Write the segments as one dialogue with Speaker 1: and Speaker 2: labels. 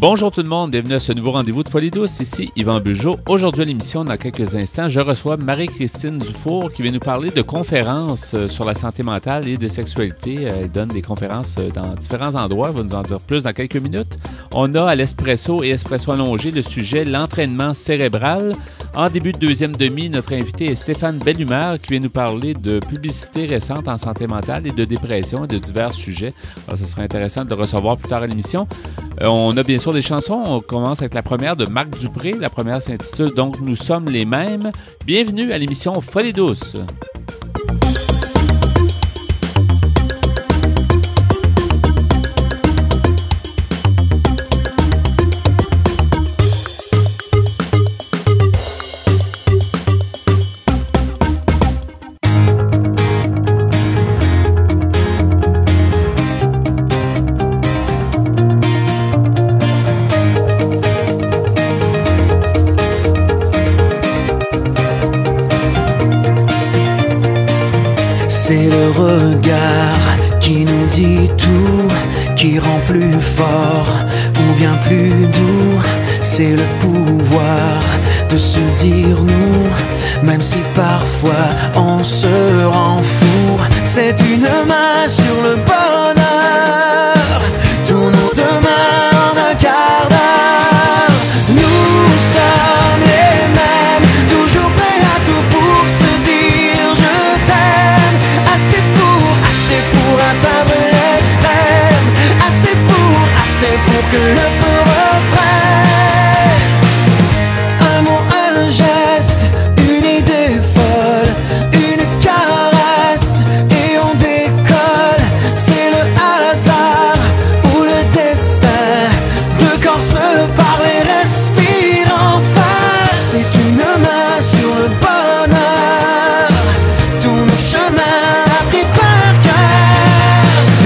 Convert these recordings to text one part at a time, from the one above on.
Speaker 1: Bonjour tout le monde, bienvenue à ce nouveau rendez-vous de Folie douce. Ici Yvan Bugeaud. Aujourd'hui à l'émission, dans quelques instants, je reçois Marie-Christine Dufour qui vient nous parler de conférences sur la santé mentale et de sexualité. Elle donne des conférences dans différents endroits. Elle va nous en dire plus dans quelques minutes. On a à l'Espresso et Espresso Allongé le sujet l'entraînement cérébral. En début de deuxième demi, notre invité est Stéphane Bellumeur qui vient nous parler de publicités récentes en santé mentale et de dépression et de divers sujets. Alors, ce sera intéressant de le recevoir plus tard à l'émission. On a bien sûr des chansons. On commence avec la première de Marc Dupré. La première s'intitule « Donc nous sommes les mêmes ». Bienvenue à l'émission Folie douce.
Speaker 2: C'est le regard qui nous dit tout, qui rend plus fort ou bien plus doux. C'est le pouvoir de se dire nous, même si parfois on se rend fou. C'est une main sur le bonheur, tous nos demain en un quart d'heure. Nous sommes les mêmes, toujours prêts à tout pour se dire je t'aime. Assez pour atteindre l'extrême. Assez pour que le feu reprenne. Un mot, un geste, une idée folle, une caresse et on décolle. C'est le hasard ou le destin. Deux corps se parlent et respirent enfin. C'est une main sur le bonheur, tous nos chemins appris par cœur.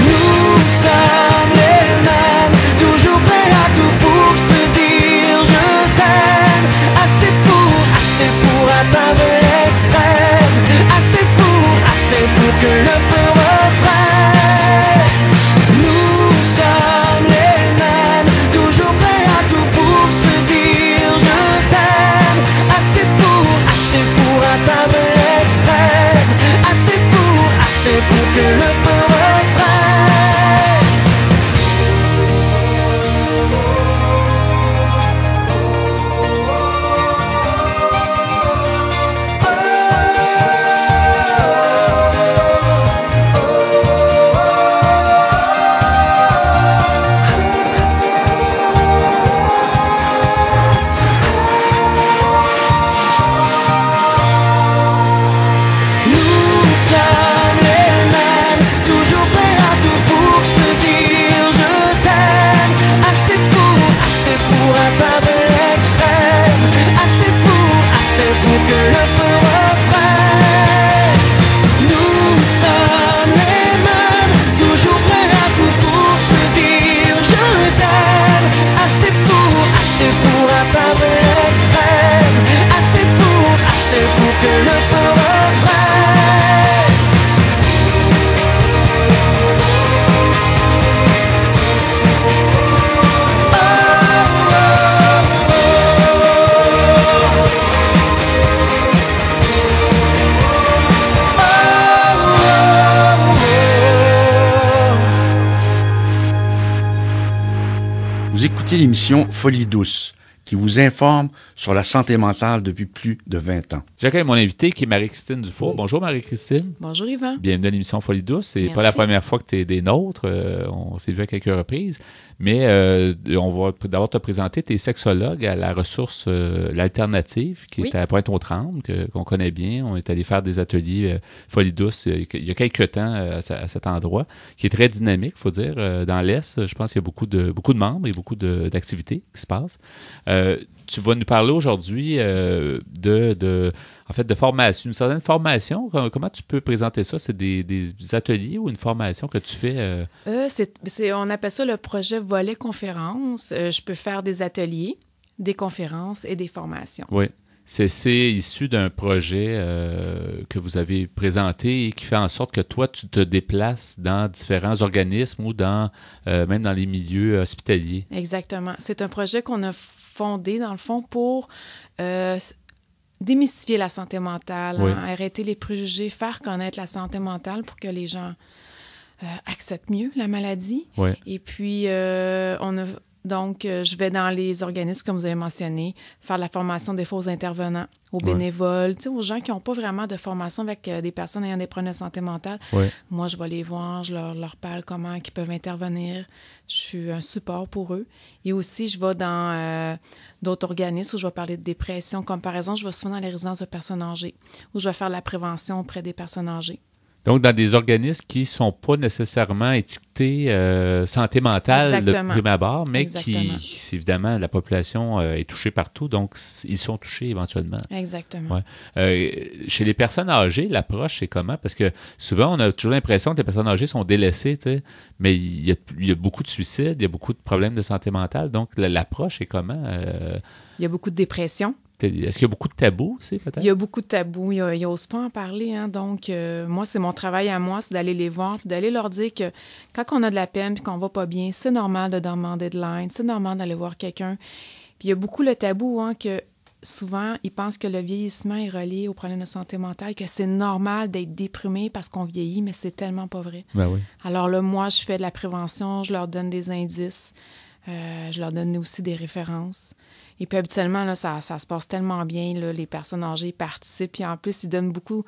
Speaker 2: Nous sommes les mêmes, toujours prêts à tout pour se dire je t'aime. Assez pour atteindre l'extrême. Assez pour que le feu reprenne. Nous sommes les mêmes, toujours prêts à tout pour se dire je t'aime. Assez pour atteindre l'extrême. Assez pour que le feu reprenne. Nous sommes les mêmes, toujours prêts à tout pour se dire je t'aime. Assez pour atteindre l'extrême. Assez pour que le feu reprenne. Nous sommes les mêmes, toujours prêts à tout pour se dire je t'aime. Assez pour atteindre l'extrême. Assez pour que le feu reprenne.
Speaker 3: Vous écoutez l'émission Folie douce, qui vous informe sur la santé mentale depuis plus de 20 ans.
Speaker 1: J'accueille mon invité qui est Marie-Christine Dufour. Bonjour Marie-Christine.
Speaker 4: Bonjour Yvan.
Speaker 1: Bienvenue à l'émission Folie douce. C'est
Speaker 4: Merci.
Speaker 1: pas la première fois que tu es des nôtres. On s'est vu à quelques reprises. Mais on va d'abord te présenter. Tu es sexologue à la ressource l'alternative, qui est à Pointe-aux-Trembles, qu'on connaît bien. On est allé faire des ateliers Folie douce il y a quelques temps à cet endroit, qui est très dynamique, il faut dire. Dans l'Est, je pense qu'il y a beaucoup de membres et beaucoup d'activités qui se passent. Tu vas nous parler aujourd'hui de formation, une certaine formation. Comment tu peux présenter ça? C'est des ateliers ou une formation que tu fais?
Speaker 4: On appelle ça le projet volet conférence. Je peux faire des ateliers, des conférences et des formations.
Speaker 1: Oui. C'est issu d'un projet que vous avez présenté et qui fait en sorte que toi, tu te déplaces dans différents organismes ou même dans les milieux hospitaliers.
Speaker 4: Exactement. C'est un projet qu'on a fondé, dans le fond, pour démystifier la santé mentale,
Speaker 1: Oui.
Speaker 4: arrêter les préjugés, faire connaître la santé mentale pour que les gens acceptent mieux la maladie.
Speaker 1: Oui.
Speaker 4: Et puis, je vais dans les organismes, comme vous avez mentionné, faire la formation des faux intervenants, aux bénévoles, aux gens qui n'ont pas vraiment de formation avec des personnes ayant des problèmes de santé mentale.
Speaker 1: Oui.
Speaker 4: Moi, je vais les voir, je leur parle comment ils peuvent intervenir. Je suis un support pour eux. Et aussi, je vais dans d'autres organismes où je vais parler de dépression, comme par exemple, je vais souvent dans les résidences de personnes âgées, où je vais faire de la prévention auprès des personnes âgées.
Speaker 1: Donc, dans des organismes qui ne sont pas nécessairement étiquetés santé mentale
Speaker 4: Exactement.
Speaker 1: de prime abord, mais
Speaker 4: Exactement.
Speaker 1: évidemment, la population est touchée partout, donc ils sont touchés éventuellement.
Speaker 4: Exactement.
Speaker 1: Ouais. Chez les personnes âgées, l'approche, c'est comment? Parce que souvent, on a toujours l'impression que les personnes âgées sont délaissées, tu sais, mais il y a beaucoup de suicides, il y a beaucoup de problèmes de santé mentale, donc l'approche est comment?
Speaker 4: Il y a beaucoup de dépression.
Speaker 1: Est-ce qu'il y a beaucoup de tabous aussi, peut-être?
Speaker 4: Il y a beaucoup de tabous. Ils n'osent pas en parler. Hein? Donc, moi, c'est mon travail à moi, c'est d'aller les voir puis d'aller leur dire que quand on a de la peine puis qu'on va pas bien, c'est normal de demander de l'aide, c'est normal d'aller voir quelqu'un. Puis il y a beaucoup le tabou, hein, que souvent, ils pensent que le vieillissement est relié aux problèmes de santé mentale, que c'est normal d'être déprimé parce qu'on vieillit, mais c'est tellement pas vrai.
Speaker 1: Ben oui.
Speaker 4: Alors là, moi, je fais de la prévention, je leur donne des indices, je leur donne aussi des références. Et puis habituellement, là, ça se passe tellement bien, là, les personnes âgées participent, puis en plus, ils donnent beaucoup,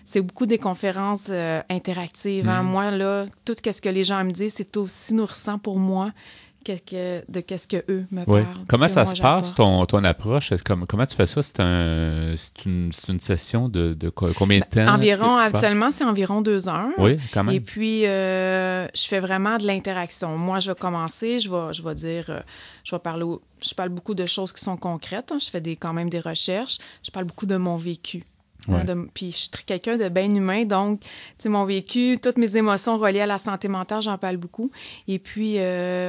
Speaker 4: c'est beaucoup des conférences interactives. Hein. Moi, là, tout ce que les gens me disent, c'est aussi nourrissant pour moi de qu'est-ce qu'eux me
Speaker 1: Oui.
Speaker 4: parlent.
Speaker 1: Comment ça
Speaker 4: moi,
Speaker 1: se passe,
Speaker 4: j'apporte.
Speaker 1: ton approche? Comment tu fais ça? C'est une session de combien de temps?
Speaker 4: Environ,
Speaker 1: Qu'est-ce qui se passe?
Speaker 4: habituellement, c'est environ 2 heures.
Speaker 1: Oui, quand même.
Speaker 4: Et puis, je fais vraiment de l'interaction. Moi, je vais commencer, je vais dire, je parle beaucoup de choses qui sont concrètes. Hein. Je fais quand même des recherches. Je parle beaucoup de mon vécu.
Speaker 1: Ouais.
Speaker 4: Puis je suis quelqu'un de bien humain, donc, tu sais, mon vécu, toutes mes émotions reliées à la santé mentale, j'en parle beaucoup. Et puis,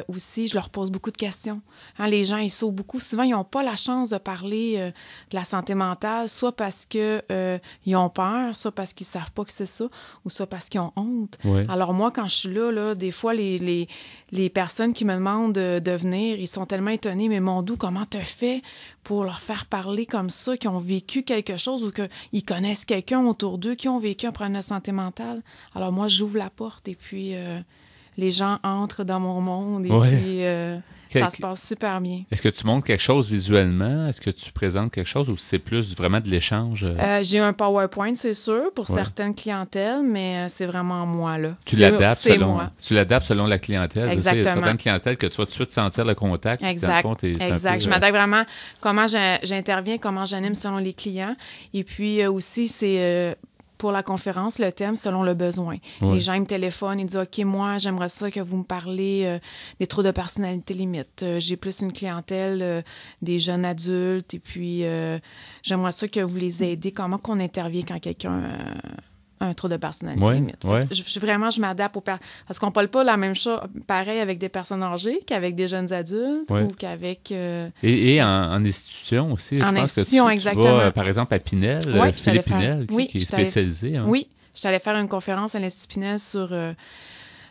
Speaker 4: aussi, je leur pose beaucoup de questions. Hein, les gens, ils sautent beaucoup. Souvent, ils n'ont pas la chance de parler de la santé mentale, soit parce qu'ils ont peur, soit parce qu'ils ne savent pas que c'est ça, ou soit parce qu'ils ont honte.
Speaker 1: Ouais.
Speaker 4: Alors moi, quand je suis là, des fois, les personnes qui me demandent de venir, ils sont tellement étonnés, mais mon doux, comment tu fais pour leur faire parler comme ça, qui ont vécu quelque chose ou qu'ils connaissent quelqu'un autour d'eux qui ont vécu un problème de santé mentale. Alors moi, j'ouvre la porte et puis les gens entrent dans mon monde et puis ça se passe super bien.
Speaker 1: Est-ce que tu montres quelque chose visuellement? Est-ce que tu présentes quelque chose ou c'est plus vraiment de l'échange?
Speaker 4: J'ai un PowerPoint, c'est sûr, pour certaines clientèles, mais c'est vraiment moi, là.
Speaker 1: Tu l'adaptes selon la clientèle.
Speaker 4: Exactement.
Speaker 1: Il y a certaines clientèles que tu vas tout de suite sentir le contact.
Speaker 4: Exact.
Speaker 1: Exact.
Speaker 4: Je m'adapte vraiment comment j'interviens, comment j'anime selon les clients. Et puis aussi, c'est pour la conférence, le thème selon le besoin.
Speaker 1: Ouais.
Speaker 4: Les gens ils me téléphonent, ils disent « OK, moi, j'aimerais ça que vous me parlez des troubles de personnalité limite. J'ai plus une clientèle des jeunes adultes et puis j'aimerais ça que vous les aidez. Comment qu'on intervient quand quelqu'un un trouble de personnalité limite.
Speaker 1: Ouais.
Speaker 4: Je m'adapte parce qu'on ne parle pas la même chose, pareil avec des personnes âgées qu'avec des jeunes adultes ou qu'avec...
Speaker 1: Et en institution aussi.
Speaker 4: En
Speaker 1: je pense
Speaker 4: institution,
Speaker 1: que tu
Speaker 4: exactement.
Speaker 1: vas, par exemple, à Pinel, Philippe Pinel, qui est spécialisé. Hein.
Speaker 4: Oui, je suis allée faire une conférence à l'Institut Pinel sur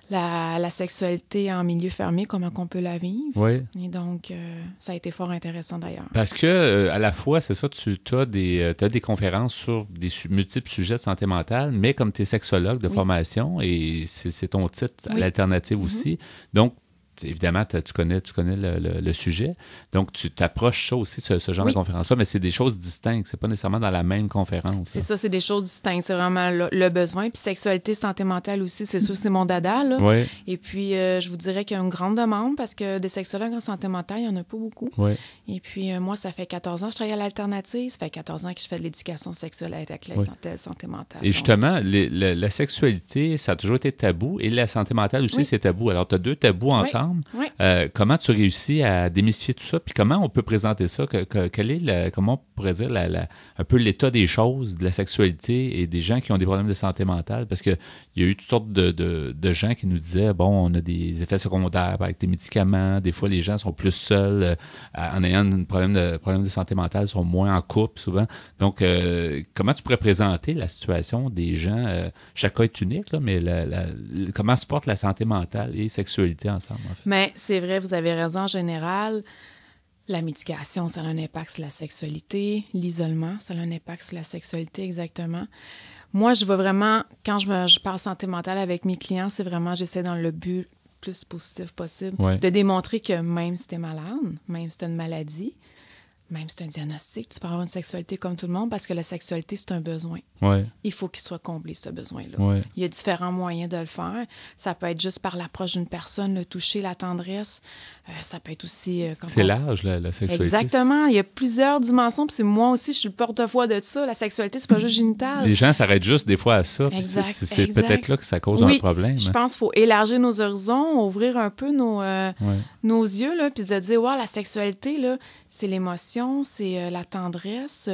Speaker 4: la sexualité en milieu fermé, comment on peut la vivre.
Speaker 1: Oui.
Speaker 4: Et donc, ça a été fort intéressant d'ailleurs.
Speaker 1: Parce que, à la fois, c'est ça, tu as des conférences sur des multiples sujets de santé mentale, mais comme tu es sexologue de formation, et c'est ton titre à l'alternative aussi. Donc, évidemment, tu connais le sujet. Donc, tu t'approches ça aussi, ce genre de conférence-là, mais c'est des choses distinctes. C'est pas nécessairement dans la même conférence.
Speaker 4: C'est ça, c'est des choses distinctes. C'est vraiment le besoin. Puis sexualité, santé mentale aussi, c'est sûr, c'est mon dada, là.
Speaker 1: Oui.
Speaker 4: Et puis, je vous dirais qu'il y a une grande demande parce que des sexologues en santé mentale, il n'y en a pas beaucoup.
Speaker 1: Oui.
Speaker 4: Et puis, moi, ça fait 14 ans que je travaille à l'alternative. Ça fait 14 ans que je fais de l'éducation sexuelle avec la clientèle santé mentale.
Speaker 1: Et justement, la sexualité, ça a toujours été tabou et la santé mentale aussi, c'est tabou. Alors, tu as deux tabous ensemble. ensemble.
Speaker 4: Oui.
Speaker 1: Comment tu réussis à démystifier tout ça? Puis comment on peut présenter ça? Quel est comment on pourrait dire un peu l'état des choses, de la sexualité et des gens qui ont des problèmes de santé mentale? Parce qu'il y a eu toutes sortes de gens qui nous disaient, bon, on a des effets secondaires avec des médicaments. Des fois, les gens sont plus seuls en ayant un problème de santé mentale, sont moins en couple souvent. Donc, comment tu pourrais présenter la situation des gens? Chaque cas est unique, là, mais comment se porte la santé mentale et sexualité ensemble, en fait?
Speaker 4: Mais c'est vrai, vous avez raison. En général, la médication, ça a un impact sur la sexualité. L'isolement, ça a un impact sur la sexualité, exactement. Moi, je vais vraiment, quand je parle santé mentale avec mes clients, c'est vraiment, j'essaie dans le but le plus positif possible, de démontrer que même si tu es malade, même si tu as une maladie, même si c'est un diagnostic, tu peux avoir une sexualité comme tout le monde parce que la sexualité, c'est un besoin.
Speaker 1: Ouais.
Speaker 4: Il faut qu'il soit comblé, ce besoin-là.
Speaker 1: Ouais.
Speaker 4: Il y a différents moyens de le faire. Ça peut être juste par l'approche d'une personne, le toucher, la tendresse. Ça peut être aussi...
Speaker 1: c'est large, la sexualité.
Speaker 4: Exactement. Il y a plusieurs dimensions. Puis c'est moi aussi, je suis le porte-voix de ça. La sexualité, c'est pas juste génital.
Speaker 1: Les gens s'arrêtent juste des fois à ça.
Speaker 4: Exact,
Speaker 1: c'est peut-être là que ça cause un problème.
Speaker 4: Je pense qu'il faut élargir nos horizons, ouvrir un peu nos yeux, là, puis se dire, wow, la sexualité, là, c'est l'émotion, c'est la tendresse,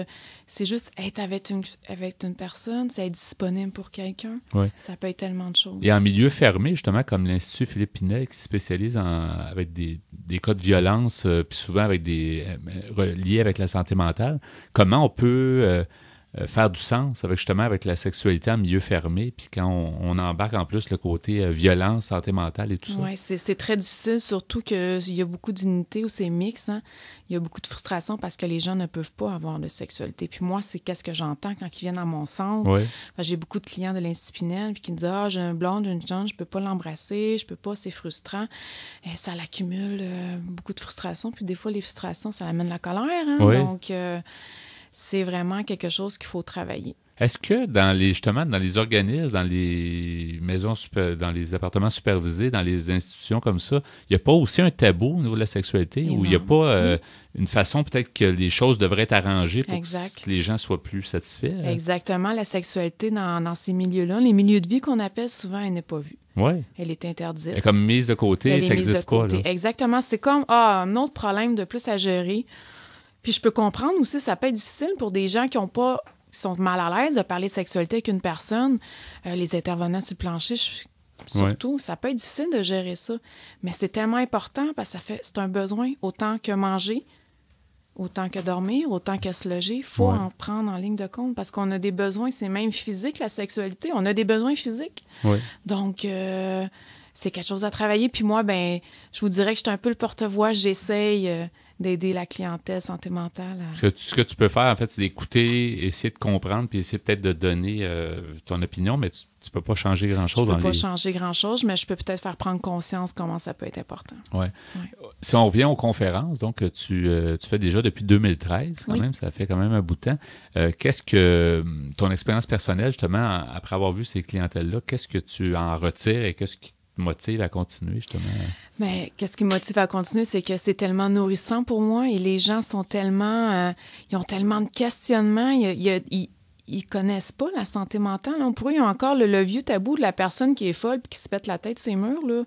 Speaker 4: c'est juste être avec une personne, c'est être disponible pour quelqu'un.
Speaker 1: Ouais.
Speaker 4: Ça peut être tellement de choses.
Speaker 1: Et en milieu fermé, justement, comme l'Institut Philippe Pinel, qui se spécialise avec des cas de violence, puis souvent avec liés avec la santé mentale, comment on peut faire du sens avec la sexualité en milieu fermé, puis quand on embarque en plus le côté violence, santé mentale et tout ça?
Speaker 4: Oui, c'est très difficile, surtout qu'il y a beaucoup d'unités où c'est mix. Hein? Il y a beaucoup de frustration parce que les gens ne peuvent pas avoir de sexualité. Puis moi, c'est qu'est-ce que j'entends quand ils viennent à mon centre.
Speaker 1: Oui.
Speaker 4: J'ai beaucoup de clients de l'Institut Pinel puis qui me disent « Ah, j'ai un blonde, j'ai une jeune, je peux pas l'embrasser, je peux pas, c'est frustrant. » Et ça l'accumule beaucoup de frustration. Puis des fois, les frustrations, ça amène la colère. Hein?
Speaker 1: Oui.
Speaker 4: Donc, c'est vraiment quelque chose qu'il faut travailler.
Speaker 1: Est-ce que dans les organismes, dans les maisons, dans les appartements supervisés, dans les institutions comme ça, il n'y a pas aussi un tabou au niveau de la sexualité où il n'y a pas une façon peut-être que les choses devraient être arrangées pour que les gens soient plus satisfaits?
Speaker 4: Exactement. La sexualité dans ces milieux-là, les milieux de vie qu'on appelle souvent, elle n'est pas vue.
Speaker 1: Oui.
Speaker 4: Elle est interdite.
Speaker 1: Elle est comme mise de côté, ça n'existe pas. Là.
Speaker 4: Exactement. C'est comme un autre problème de plus à gérer. Puis je peux comprendre aussi, ça peut être difficile pour des gens qui sont mal à l'aise de parler de sexualité avec une personne. Les intervenants sur le plancher, surtout, ça peut être difficile de gérer ça. Mais c'est tellement important parce que c'est un besoin autant que manger, autant que dormir, autant que se loger. Il faut en prendre en ligne de compte parce qu'on a des besoins, c'est même physique, la sexualité. On a des besoins physiques. Oui. Donc, c'est quelque chose à travailler. Puis moi, je vous dirais que je suis un peu le porte-voix. J'essaye d'aider la clientèle santé mentale.
Speaker 1: Ce que tu peux faire, en fait, c'est d'écouter, essayer de comprendre, puis essayer peut-être de donner ton opinion, mais tu ne peux pas changer grand-chose.
Speaker 4: Je ne peux pas changer grand-chose, mais je peux peut-être faire prendre conscience comment ça peut être important.
Speaker 1: Ouais. Si on revient aux conférences, donc tu fais déjà depuis 2013, quand même, ça fait quand même un bout de temps. Qu'est-ce que ton expérience personnelle, justement, après avoir vu ces clientèles-là, qu'est-ce que tu en retires et qu'est-ce qui te motive à continuer, justement?
Speaker 4: Mais qu'est-ce qui me motive à continuer, c'est que c'est tellement nourrissant pour moi et les gens sont tellement... ils ont tellement de questionnements. Ils connaissent pas la santé mentale. Là. Pour eux, ils ont encore le vieux tabou de la personne qui est folle et qui se pète la tête ses murs. Là.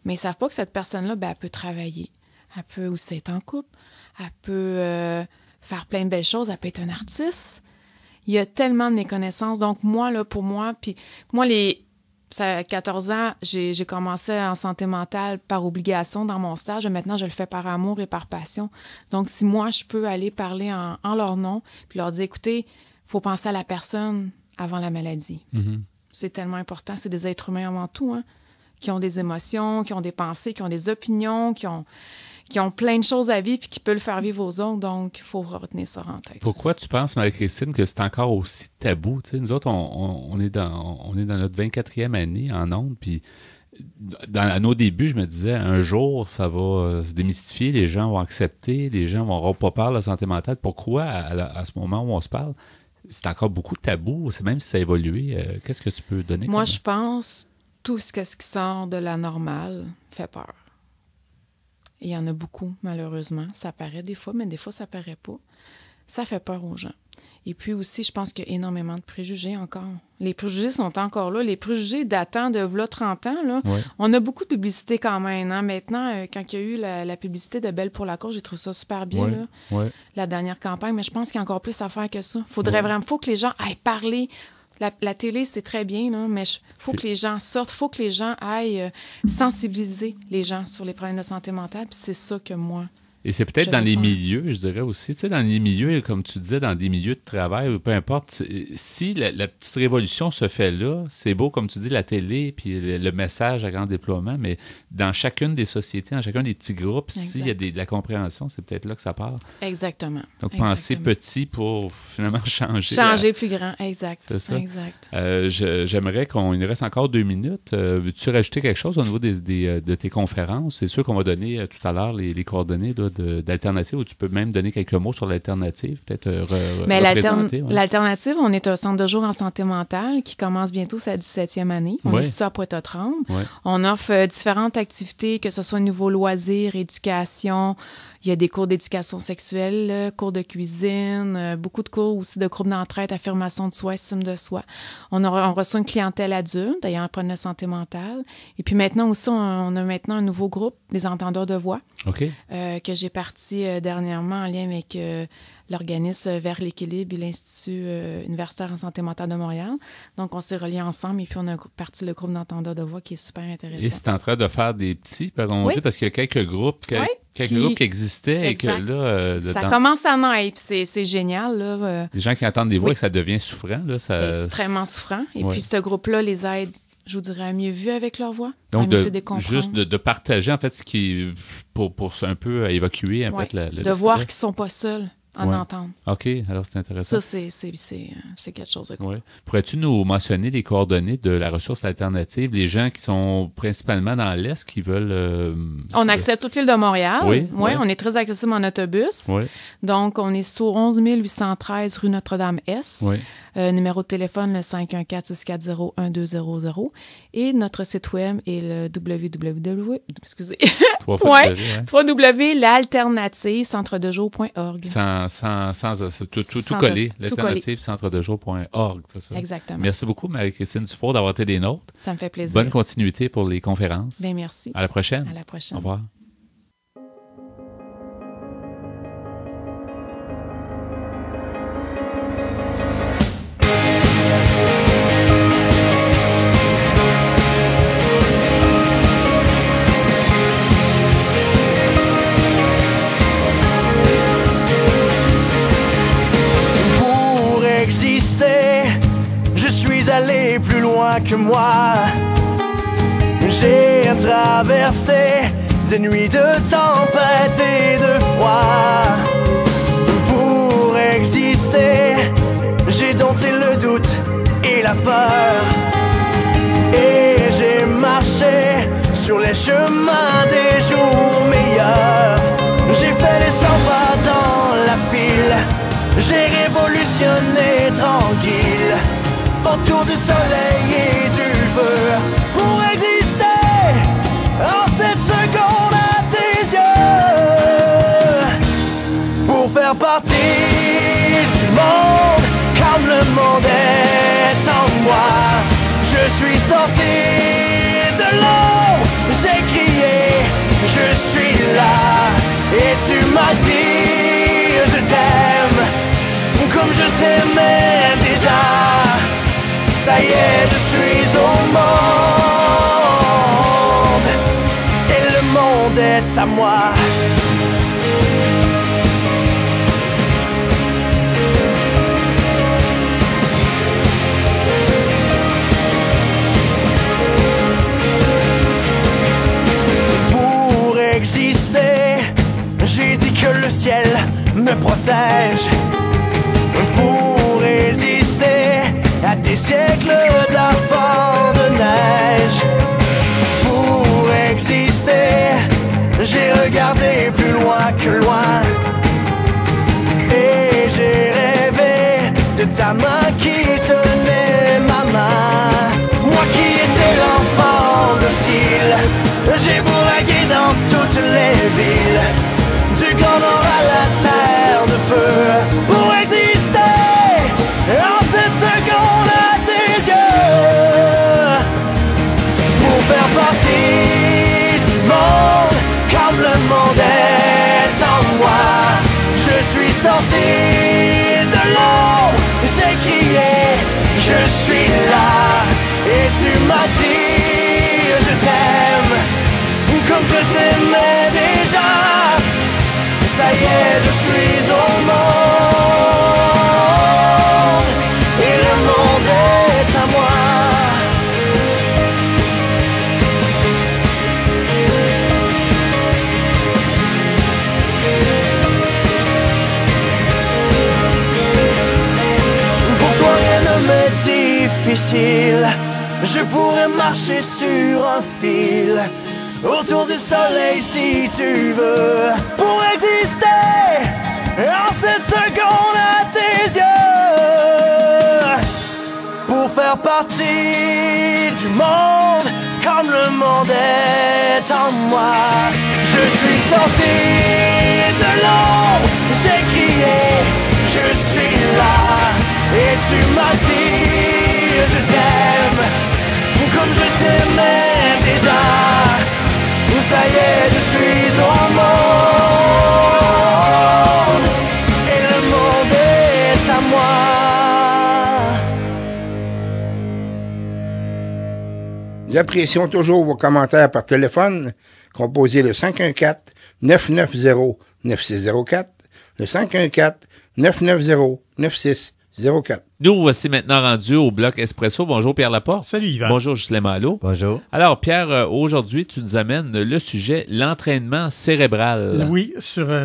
Speaker 4: Mais ils savent pas que cette personne-là, elle peut travailler. Elle peut aussi être en couple. Elle peut faire plein de belles choses. Elle peut être un artiste. Il y a tellement de méconnaissances. Donc, moi, là, pour moi, puis moi, à 14 ans, j'ai commencé en santé mentale par obligation dans mon stage. Maintenant, je le fais par amour et par passion. Donc, si moi, je peux aller parler en leur nom puis leur dire, écoutez, il faut penser à la personne avant la maladie. Mm-hmm. C'est tellement important. C'est des êtres humains avant tout, hein, qui ont des émotions, qui ont des pensées, qui ont des opinions, qui ont plein de choses à vivre puis qui peuvent le faire vivre aux autres. Donc, il faut retenir ça en tête.
Speaker 1: Pourquoi tu penses, Marie-Christine, que c'est encore aussi tabou? Tu sais, nous autres, on est dans notre 24e année en ondes, puis à nos débuts, je me disais, un jour, ça va se démystifier, les gens vont accepter, les gens n'auront pas peur de la santé mentale. Pourquoi, à ce moment où on se parle, c'est encore beaucoup de tabou, même si ça a évolué? Qu'est-ce que tu peux donner?
Speaker 4: Moi, je pense tout ce qui sort de la normale fait peur. Il y en a beaucoup, malheureusement. Ça paraît des fois, mais des fois, ça paraît pas. Ça fait peur aux gens. Et puis aussi, je pense qu'il y a énormément de préjugés encore. Les préjugés sont encore là. Les préjugés datant de v'là 30 ans, là, on a beaucoup de publicité quand même. Hein? Maintenant, quand il y a eu la publicité de Belle pour la cause, j'ai trouvé ça super bien, là, la dernière campagne. Mais je pense qu'il y a encore plus à faire que ça. Faudrait vraiment, faut que les gens aillent parler. La télé, c'est très bien, là, mais il faut que les gens sortent, il faut que les gens aillent sensibiliser les gens sur les problèmes de santé mentale. Puis c'est ça que moi...
Speaker 1: Et c'est peut-être dans les milieux, je dirais aussi, tu sais, dans les milieux, comme tu disais, dans des milieux de travail, ou peu importe, si la petite révolution se fait là, c'est beau, comme tu dis, la télé, puis le message à grand déploiement, mais dans chacune des sociétés, dans chacun des petits groupes, s'il y a de la compréhension, c'est peut-être là que ça part.
Speaker 4: Exactement.
Speaker 1: Donc, penser petit pour finalement changer.
Speaker 4: Changer plus grand, exact.
Speaker 1: C'est ça.
Speaker 4: Exact.
Speaker 1: J'aimerais il nous reste encore 2 minutes. Veux-tu rajouter quelque chose au niveau de tes conférences? C'est sûr qu'on va donner tout à l'heure les coordonnées là, d'alternative, ou tu peux même donner quelques mots sur l'alternative, peut-être
Speaker 4: mais l'alternative, on est un centre de jour en santé mentale qui commence bientôt sa 17e année. On est situé à Pointe-aux-Trembles. On offre différentes activités, que ce soit au niveau loisirs, éducation. Il y a des cours d'éducation sexuelle, cours de cuisine, beaucoup de cours aussi de groupes d'entraide, affirmation de soi, estime de soi. On reçoit une clientèle adulte, d'ailleurs, problème de santé mentale. Et puis maintenant aussi, on a maintenant un nouveau groupe, les entendeurs de voix, que j'ai parti dernièrement en lien avec l'organisme Vers l'équilibre et l'Institut universitaire en santé mentale de Montréal. Donc, on s'est reliés ensemble et puis on a parti le groupe d'entendeurs de voix qui est super intéressant.
Speaker 1: Et c'est en train de faire des petits, on dit, parce qu'il y a quelques groupes groupes qui existaient et que là...
Speaker 4: ça commence à naître, c'est génial. Là,
Speaker 1: les gens qui entendent des voix et que ça devient souffrant. Là,
Speaker 4: extrêmement souffrant. Et puis, ce groupe-là les aide, je vous dirais, à mieux vivre avec leur voix.
Speaker 1: Donc, juste de partager, en fait, ce qui pour un peu évacuer, en fait,
Speaker 4: de voir qu'ils ne sont pas seuls. Entendre.
Speaker 1: OK, alors c'est intéressant.
Speaker 4: Ça, c'est quelque chose de cool.
Speaker 1: Pourrais-tu nous mentionner les coordonnées de la ressource alternative, les gens qui sont principalement dans l'Est, qui veulent...
Speaker 4: on accepte toute l'île de Montréal. Oui, on est très accessible en autobus. Oui. Donc, on est sur 11 813 rue Notre-Dame-Est. Oui. Numéro de téléphone, le 514-640-1200. Et notre site web est le www.l'alternative-centredejour.org. Tout collé. L'alternative-centredejour.org, c'est ça? Exactement. Merci beaucoup, Marie-Christine Dufour, d'avoir été des nôtres. Ça me fait plaisir. Bonne continuité pour les conférences. Bien, merci. À la prochaine. À la prochaine. Au revoir.
Speaker 2: Aller plus loin que moi. J'ai traversé des nuits de tempête et de froid. Pour exister, j'ai dompté le doute et la peur. Et j'ai marché sur les chemins des jours meilleurs. J'ai fait les 100 pas dans la file. J'ai révolutionné tranquille autour du soleil et du feu pour exister en cette seconde à tes yeux, pour faire partie du monde comme le monde est en moi. Je suis sorti de l'eau, j'ai crié, je suis là et tu m'as dit je t'aime comme je t'aimais déjà. Ça y est, je suis au monde et le monde est à moi. Pour exister, j'ai dit que le ciel me protège. Pour résister à des siècles d'arpents de neige. Pour exister, j'ai regardé plus loin que loin. Et j'ai rêvé de ta main qui tenait ma main. Moi qui étais l'enfant docile, j'ai bourragué dans toutes les villes, du Grand Nord à la terre de feu. Pour exister Je pourrais marcher sur un fil autour du soleil si tu veux, pour exister en cette seconde à tes yeux, pour faire partie du monde comme le monde est en moi. Je suis sorti de l'ombre, j'ai crié, je suis là, et tu m'as dit je t'aime, comme je t'aimais déjà. Ça y est, je suis au monde, et le monde est à moi.
Speaker 5: Nous apprécions toujours vos commentaires par téléphone. Composez le 514-990-9604, le 514-990-9604.
Speaker 1: Nous voici maintenant rendus au bloc Espresso. Bonjour Pierre Laporte.
Speaker 6: Salut Yvan.
Speaker 1: Bonjour Ghislain Malo.
Speaker 7: Bonjour.
Speaker 1: Alors Pierre, aujourd'hui tu nous amènes le sujet l'entraînement cérébral.
Speaker 6: Oui,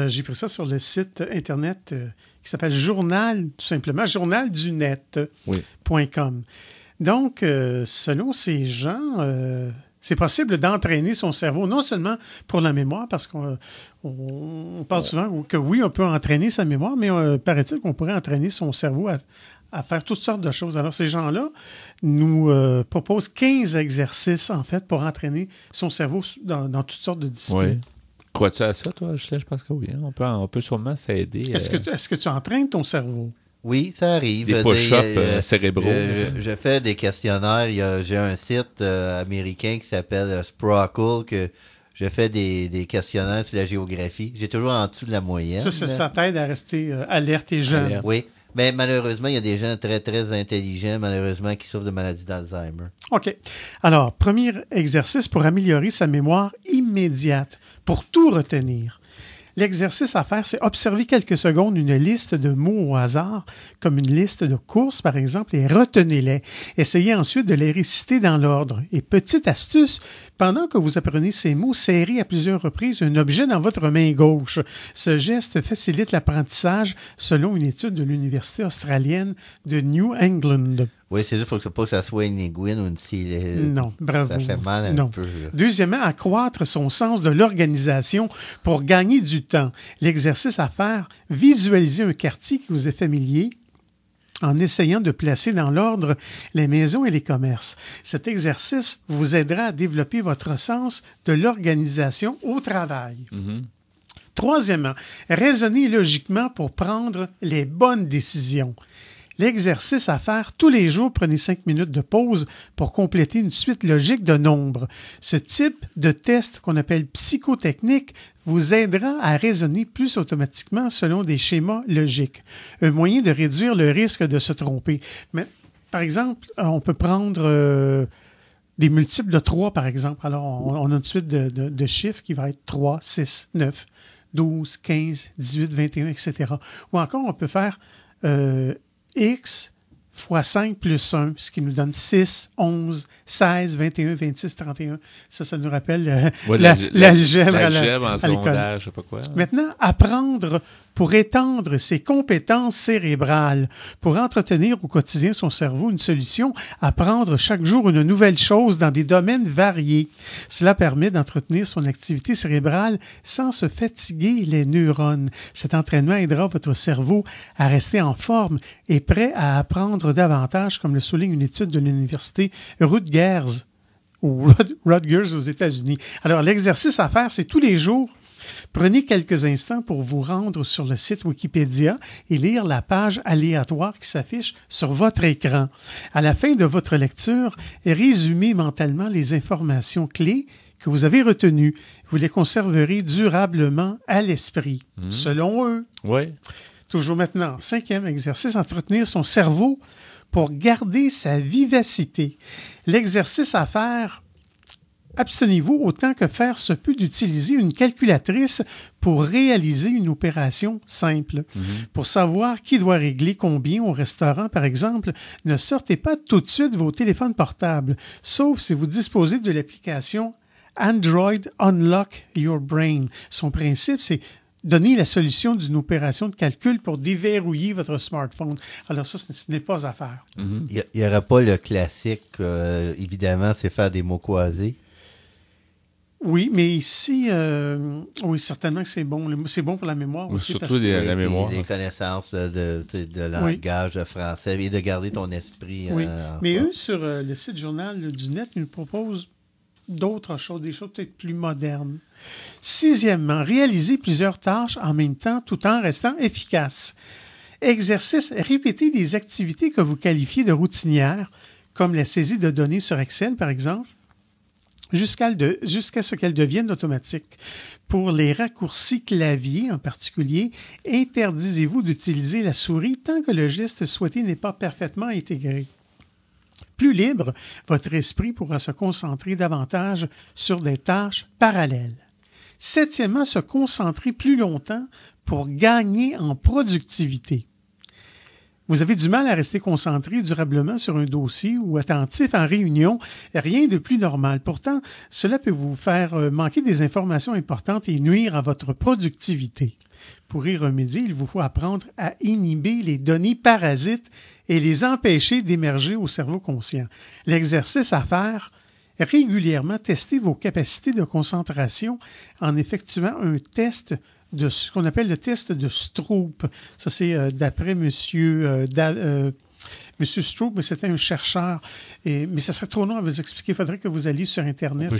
Speaker 6: j'ai pris ça sur le site internet qui s'appelle Journal, tout simplement, journaldunet.com. Donc, selon ces gens, c'est possible d'entraîner son cerveau, non seulement pour la mémoire, parce qu'on parle souvent que oui, on peut entraîner sa mémoire, mais paraît-il qu'on pourrait entraîner son cerveau à faire toutes sortes de choses. Alors, ces gens-là nous proposent 15 exercices, en fait, pour entraîner son cerveau dans toutes sortes de disciplines.
Speaker 1: Oui. Crois-tu à ça, toi, Ghislain? Je pense que oui. Hein? On peut sûrement s'aider.
Speaker 6: Est-ce que tu entraînes ton cerveau?
Speaker 7: Oui, ça arrive.
Speaker 1: Des push-ups cérébraux.
Speaker 7: Je fais des questionnaires. J'ai un site américain qui s'appelle Sprockle que je fais des questionnaires sur la géographie. J'ai toujours en dessous de la moyenne.
Speaker 6: Ça t'aide à rester alerte et jeune.
Speaker 1: Alerte.
Speaker 7: Oui. Mais malheureusement, il y a des gens très, très intelligents, malheureusement, qui souffrent de maladie d'Alzheimer.
Speaker 6: OK. Alors, premier exercice pour améliorer sa mémoire immédiate, pour tout retenir. L'exercice à faire, c'est observer quelques secondes une liste de mots au hasard, comme une liste de courses, par exemple, et retenez-les. Essayez ensuite de les réciter dans l'ordre. Et petite astuce, pendant que vous apprenez ces mots, serrez à plusieurs reprises un objet dans votre main gauche. Ce geste facilite l'apprentissage selon une étude de l'Université australienne de New England.
Speaker 7: Oui, c'est juste qu'il ne faut pas que ça soit une aiguine ou une scie.
Speaker 6: Non, bravo.
Speaker 7: Ça fait mal un peu.
Speaker 6: Deuxièmement, accroître son sens de l'organisation pour gagner du temps. L'exercice à faire, visualiser un quartier qui vous est familier en essayant de placer dans l'ordre les maisons et les commerces. Cet exercice vous aidera à développer votre sens de l'organisation au travail.
Speaker 1: Mm-hmm.
Speaker 6: Troisièmement, raisonnez logiquement pour prendre les bonnes décisions. L'exercice à faire tous les jours, prenez 5 minutes de pause pour compléter une suite logique de nombres. Ce type de test qu'on appelle psychotechnique vous aidera à raisonner plus automatiquement selon des schémas logiques. Un moyen de réduire le risque de se tromper. Mais, par exemple, on peut prendre des multiples de 3, par exemple. Alors, on a une suite de chiffres qui va être 3, 6, 9, 12, 15, 18, 21, etc. Ou encore, on peut faire X fois 5 plus 1, ce qui nous donne 6, 11, 16, 21, 26, 31. Ça nous rappelle l'algèbre
Speaker 1: en secondaire, je sais pas quoi.
Speaker 6: Maintenant, apprendre pour étendre ses compétences cérébrales, pour entretenir au quotidien son cerveau, une solution, apprendre chaque jour une nouvelle chose dans des domaines variés. Cela permet d'entretenir son activité cérébrale sans se fatiguer les neurones. Cet entraînement aidera votre cerveau à rester en forme et prêt à apprendre davantage, comme le souligne une étude de l'université Rutgers aux États-Unis. Alors, l'exercice à faire, c'est tous les jours. Prenez quelques instants pour vous rendre sur le site Wikipédia et lire la page aléatoire qui s'affiche sur votre écran. À la fin de votre lecture, résumez mentalement les informations clés que vous avez retenues. Vous les conserverez durablement à l'esprit, selon eux.
Speaker 1: Oui.
Speaker 6: Toujours maintenant, 5e exercice, entretenir son cerveau pour garder sa vivacité. L'exercice à faire, abstenez-vous autant que faire se peut d'utiliser une calculatrice pour réaliser une opération simple. Pour savoir qui doit régler combien au restaurant, par exemple, ne sortez pas tout de suite vos téléphones portables, sauf si vous disposez de l'application Android Unlock Your Brain. Son principe, c'est donner la solution d'une opération de calcul pour déverrouiller votre smartphone. Alors ça, ce n'est pas à faire.
Speaker 7: Il n'y aurait pas le classique, évidemment, c'est faire des mots croisés.
Speaker 6: Oui, mais ici, oui, certainement que c'est bon. C'est bon pour la mémoire aussi.
Speaker 1: Surtout
Speaker 6: parce que
Speaker 1: la mémoire.
Speaker 7: Les connaissances de langage français et de garder ton esprit.
Speaker 6: Oui, mais eux, sur le site Journal du Net, ils nous proposent d'autres choses, des choses peut-être plus modernes. Sixièmement, réaliser plusieurs tâches en même temps tout en restant efficace. Exercice, répétez des activités que vous qualifiez de routinières, comme la saisie de données sur Excel, par exemple, jusqu'à ce qu'elles deviennent automatiques. Pour les raccourcis clavier en particulier, interdisez-vous d'utiliser la souris tant que le geste souhaité n'est pas parfaitement intégré. Plus libre, votre esprit pourra se concentrer davantage sur des tâches parallèles. Septièmement, se concentrer plus longtemps pour gagner en productivité. Vous avez du mal à rester concentré durablement sur un dossier ou attentif en réunion, rien de plus normal. Pourtant, cela peut vous faire manquer des informations importantes et nuire à votre productivité. Pour y remédier, il vous faut apprendre à inhiber les données parasites et les empêcher d'émerger au cerveau conscient. L'exercice à faire, régulièrement tester vos capacités de concentration en effectuant un test de ce qu'on appelle le test de Stroop. Ça, c'est d'après Monsieur Stroop, mais c'était un chercheur. Mais ça serait trop long à vous expliquer. Il faudrait que vous alliez sur Internet pour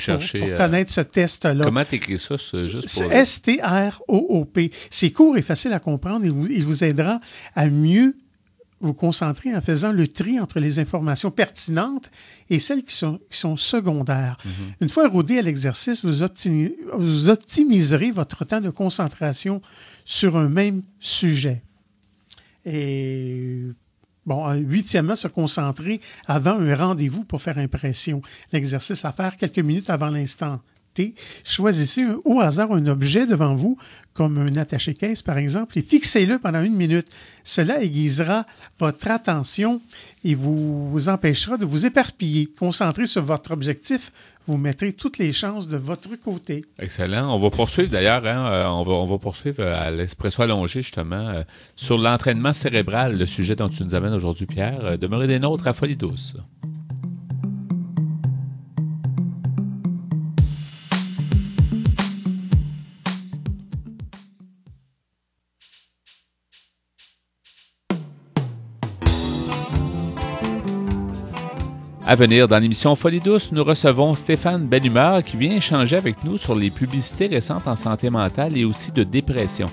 Speaker 6: connaître ce test-là.
Speaker 1: Comment t'écris ça? Juste pour...
Speaker 6: C'est S-T-R-O-O-P. C'est court et facile à comprendre. Il vous aidera à mieux vous concentrer en faisant le tri entre les informations pertinentes et celles qui sont secondaires. Mm-hmm. Une fois rodé à l'exercice, vous optimiserez votre temps de concentration sur un même sujet. Et bon, huitièmement, se concentrer avant un rendez-vous pour faire impression. L'exercice à faire quelques minutes avant l'instant T. Choisissez au hasard un objet devant vous, comme un attaché-caisse par exemple, et fixez-le pendant 1 minute. Cela aiguisera votre attention et vous empêchera de vous éparpiller. Concentrez sur votre objectif, vous mettrez toutes les chances de votre côté.
Speaker 1: Excellent. On va poursuivre d'ailleurs, on va poursuivre à l'Espresso allongé justement sur l'entraînement cérébral, le sujet dont tu nous amènes aujourd'hui, Pierre. Demeurez des nôtres à Folie douce. À venir dans l'émission Folie douce, nous recevons Stéphane Bellumeur qui vient échanger avec nous sur les publicités récentes en santé mentale et aussi de dépression.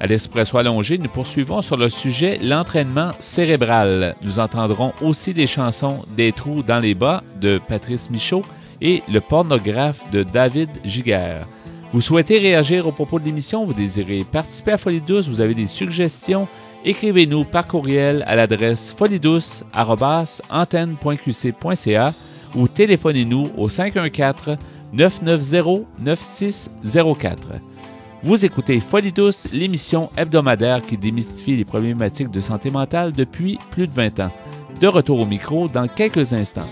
Speaker 1: À l'Espresso allongé, nous poursuivons sur le sujet l'entraînement cérébral. Nous entendrons aussi des chansons Des trous dans les bas de Patrice Michaud et Le pornographe de David Giguère. Vous souhaitez réagir au propos de l'émission, vous désirez participer à Folie douce, vous avez des suggestions, écrivez-nous par courriel à l'adresse foliedouce@antenne.qc.ca ou téléphonez-nous au 514-990-9604. Vous écoutez Folie douce, l'émission hebdomadaire qui démystifie les problématiques de santé mentale depuis plus de 20 ans. De retour au micro dans quelques instants.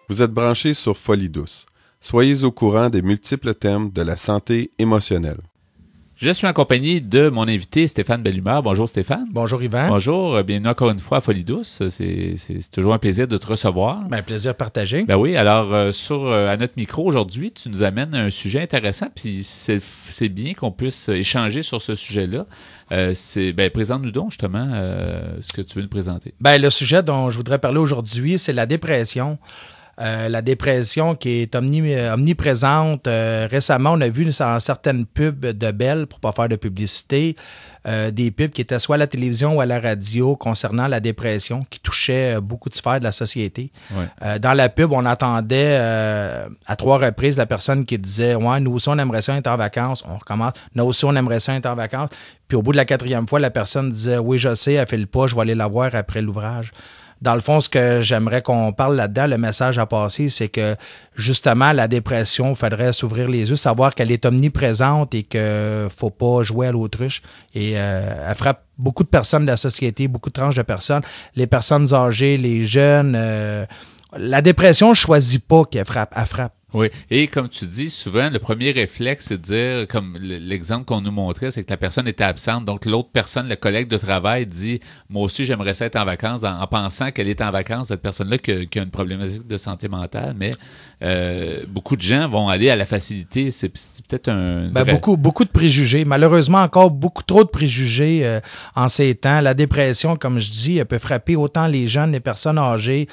Speaker 8: Vous êtes branchés sur Folie douce. Soyez au courant des multiples thèmes de la santé émotionnelle.
Speaker 1: Je suis en compagnie de mon invité Stéphane Bellumeur. Bonjour Stéphane.
Speaker 8: Bonjour Yvan.
Speaker 1: Bonjour, bienvenue encore une fois à Folie Douce. C'est toujours un plaisir de te recevoir.
Speaker 8: Ben, plaisir partagé.
Speaker 1: Ben oui, alors à notre micro aujourd'hui, tu nous amènes un sujet intéressant, puis c'est bien qu'on puisse échanger sur ce sujet-là. Présente-nous donc justement ce que tu veux nous présenter.
Speaker 8: Ben, le sujet dont je voudrais parler aujourd'hui, c'est la dépression. La dépression qui est omniprésente. Récemment, on a vu dans certaines pubs de Bell, pour pas faire de publicité, des pubs qui étaient soit à la télévision ou à la radio concernant la dépression, qui touchait beaucoup de sphères de la société. Ouais. Dans la pub, on entendait à 3 reprises la personne qui disait « Ouais, nous aussi, on aimerait ça être en vacances. » On recommence « Nous aussi, on aimerait ça être en vacances. » Puis au bout de la 4e fois, la personne disait « Oui, je sais, elle fait le pas, je vais aller la voir après l'ouvrage. » Dans le fond, ce que j'aimerais qu'on parle là-dedans, le message à passer, c'est que justement, la dépression, il faudrait s'ouvrir les yeux, savoir qu'elle est omniprésente et qu'il ne faut pas jouer à l'autruche. Et elle frappe beaucoup de personnes de la société, beaucoup de tranches de personnes, les personnes âgées, les jeunes. La dépression ne choisit pas qu'elle frappe, elle frappe.
Speaker 1: Oui, et comme tu dis, souvent, le premier réflexe, c'est de dire, comme l'exemple qu'on nous montrait, c'est que la personne était absente. Donc, l'autre personne, le collègue de travail, dit « Moi aussi, j'aimerais ça être en vacances », en pensant qu'elle est en vacances, cette personne-là qui a une problématique de santé mentale. Mais beaucoup de gens vont aller à la facilité. C'est peut-être un...
Speaker 8: Beaucoup de préjugés. Malheureusement, encore beaucoup trop de préjugés en ces temps. La dépression, comme je dis, elle peut frapper autant les jeunes, les personnes âgées.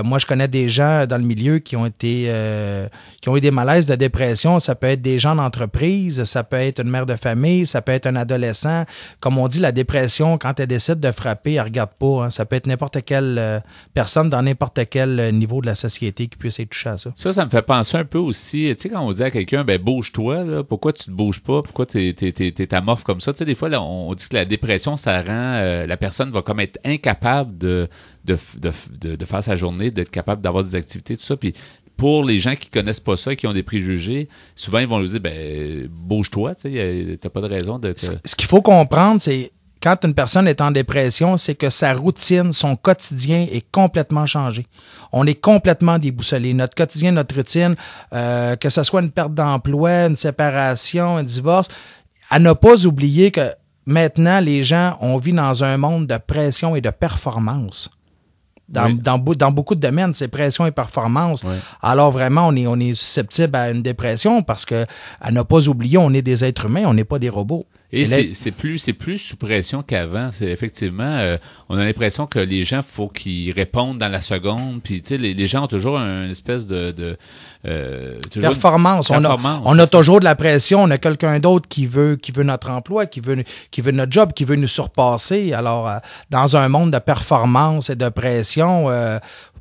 Speaker 8: Moi, je connais des gens dans le milieu qui ont eu des malaises de dépression. Ça peut être des gens d'entreprise, ça peut être une mère de famille, ça peut être un adolescent. Comme on dit, la dépression, quand elle décide de frapper, elle ne regarde pas. Hein. Ça peut être n'importe quelle personne dans n'importe quel niveau de la société qui puisse être touchée à ça.
Speaker 1: Ça me fait penser un peu aussi, tu sais, quand on dit à quelqu'un, bouge-toi, là, pourquoi tu te bouges pas, pourquoi t'es amorphe comme ça. Tu sais, des fois, là, on dit que la dépression, ça rend, la personne va comme être incapable de faire sa journée, d'être capable d'avoir des activités, tout ça. Puis pour les gens qui connaissent pas ça et qui ont des préjugés, souvent ils vont lui dire bouge-toi, tu sais, t'as pas de raison de te...
Speaker 8: Ce qu'il faut comprendre, c'est quand une personne est en dépression, c'est que sa routine, son quotidien est complètement changé. On est complètement déboussolé. Notre quotidien, notre routine, que ce soit une perte d'emploi, une séparation, un divorce, à ne pas oublier que maintenant, les gens, on vit dans un monde de pression et de performance. Dans beaucoup de domaines, c'est pression et performance. Oui. Alors vraiment, on est susceptible à une dépression parce que, à ne pas oublier, on est des êtres humains, on n'est pas des robots.
Speaker 1: Et c'est plus sous pression qu'avant. C'est effectivement, on a l'impression que les gens, faut qu'ils répondent dans la seconde. Puis tu sais, les gens ont toujours une espèce de
Speaker 8: performance. On a toujours de la pression. On a quelqu'un d'autre qui veut notre emploi, qui veut notre job, qui veut nous surpasser. Alors, dans un monde de performance et de pression,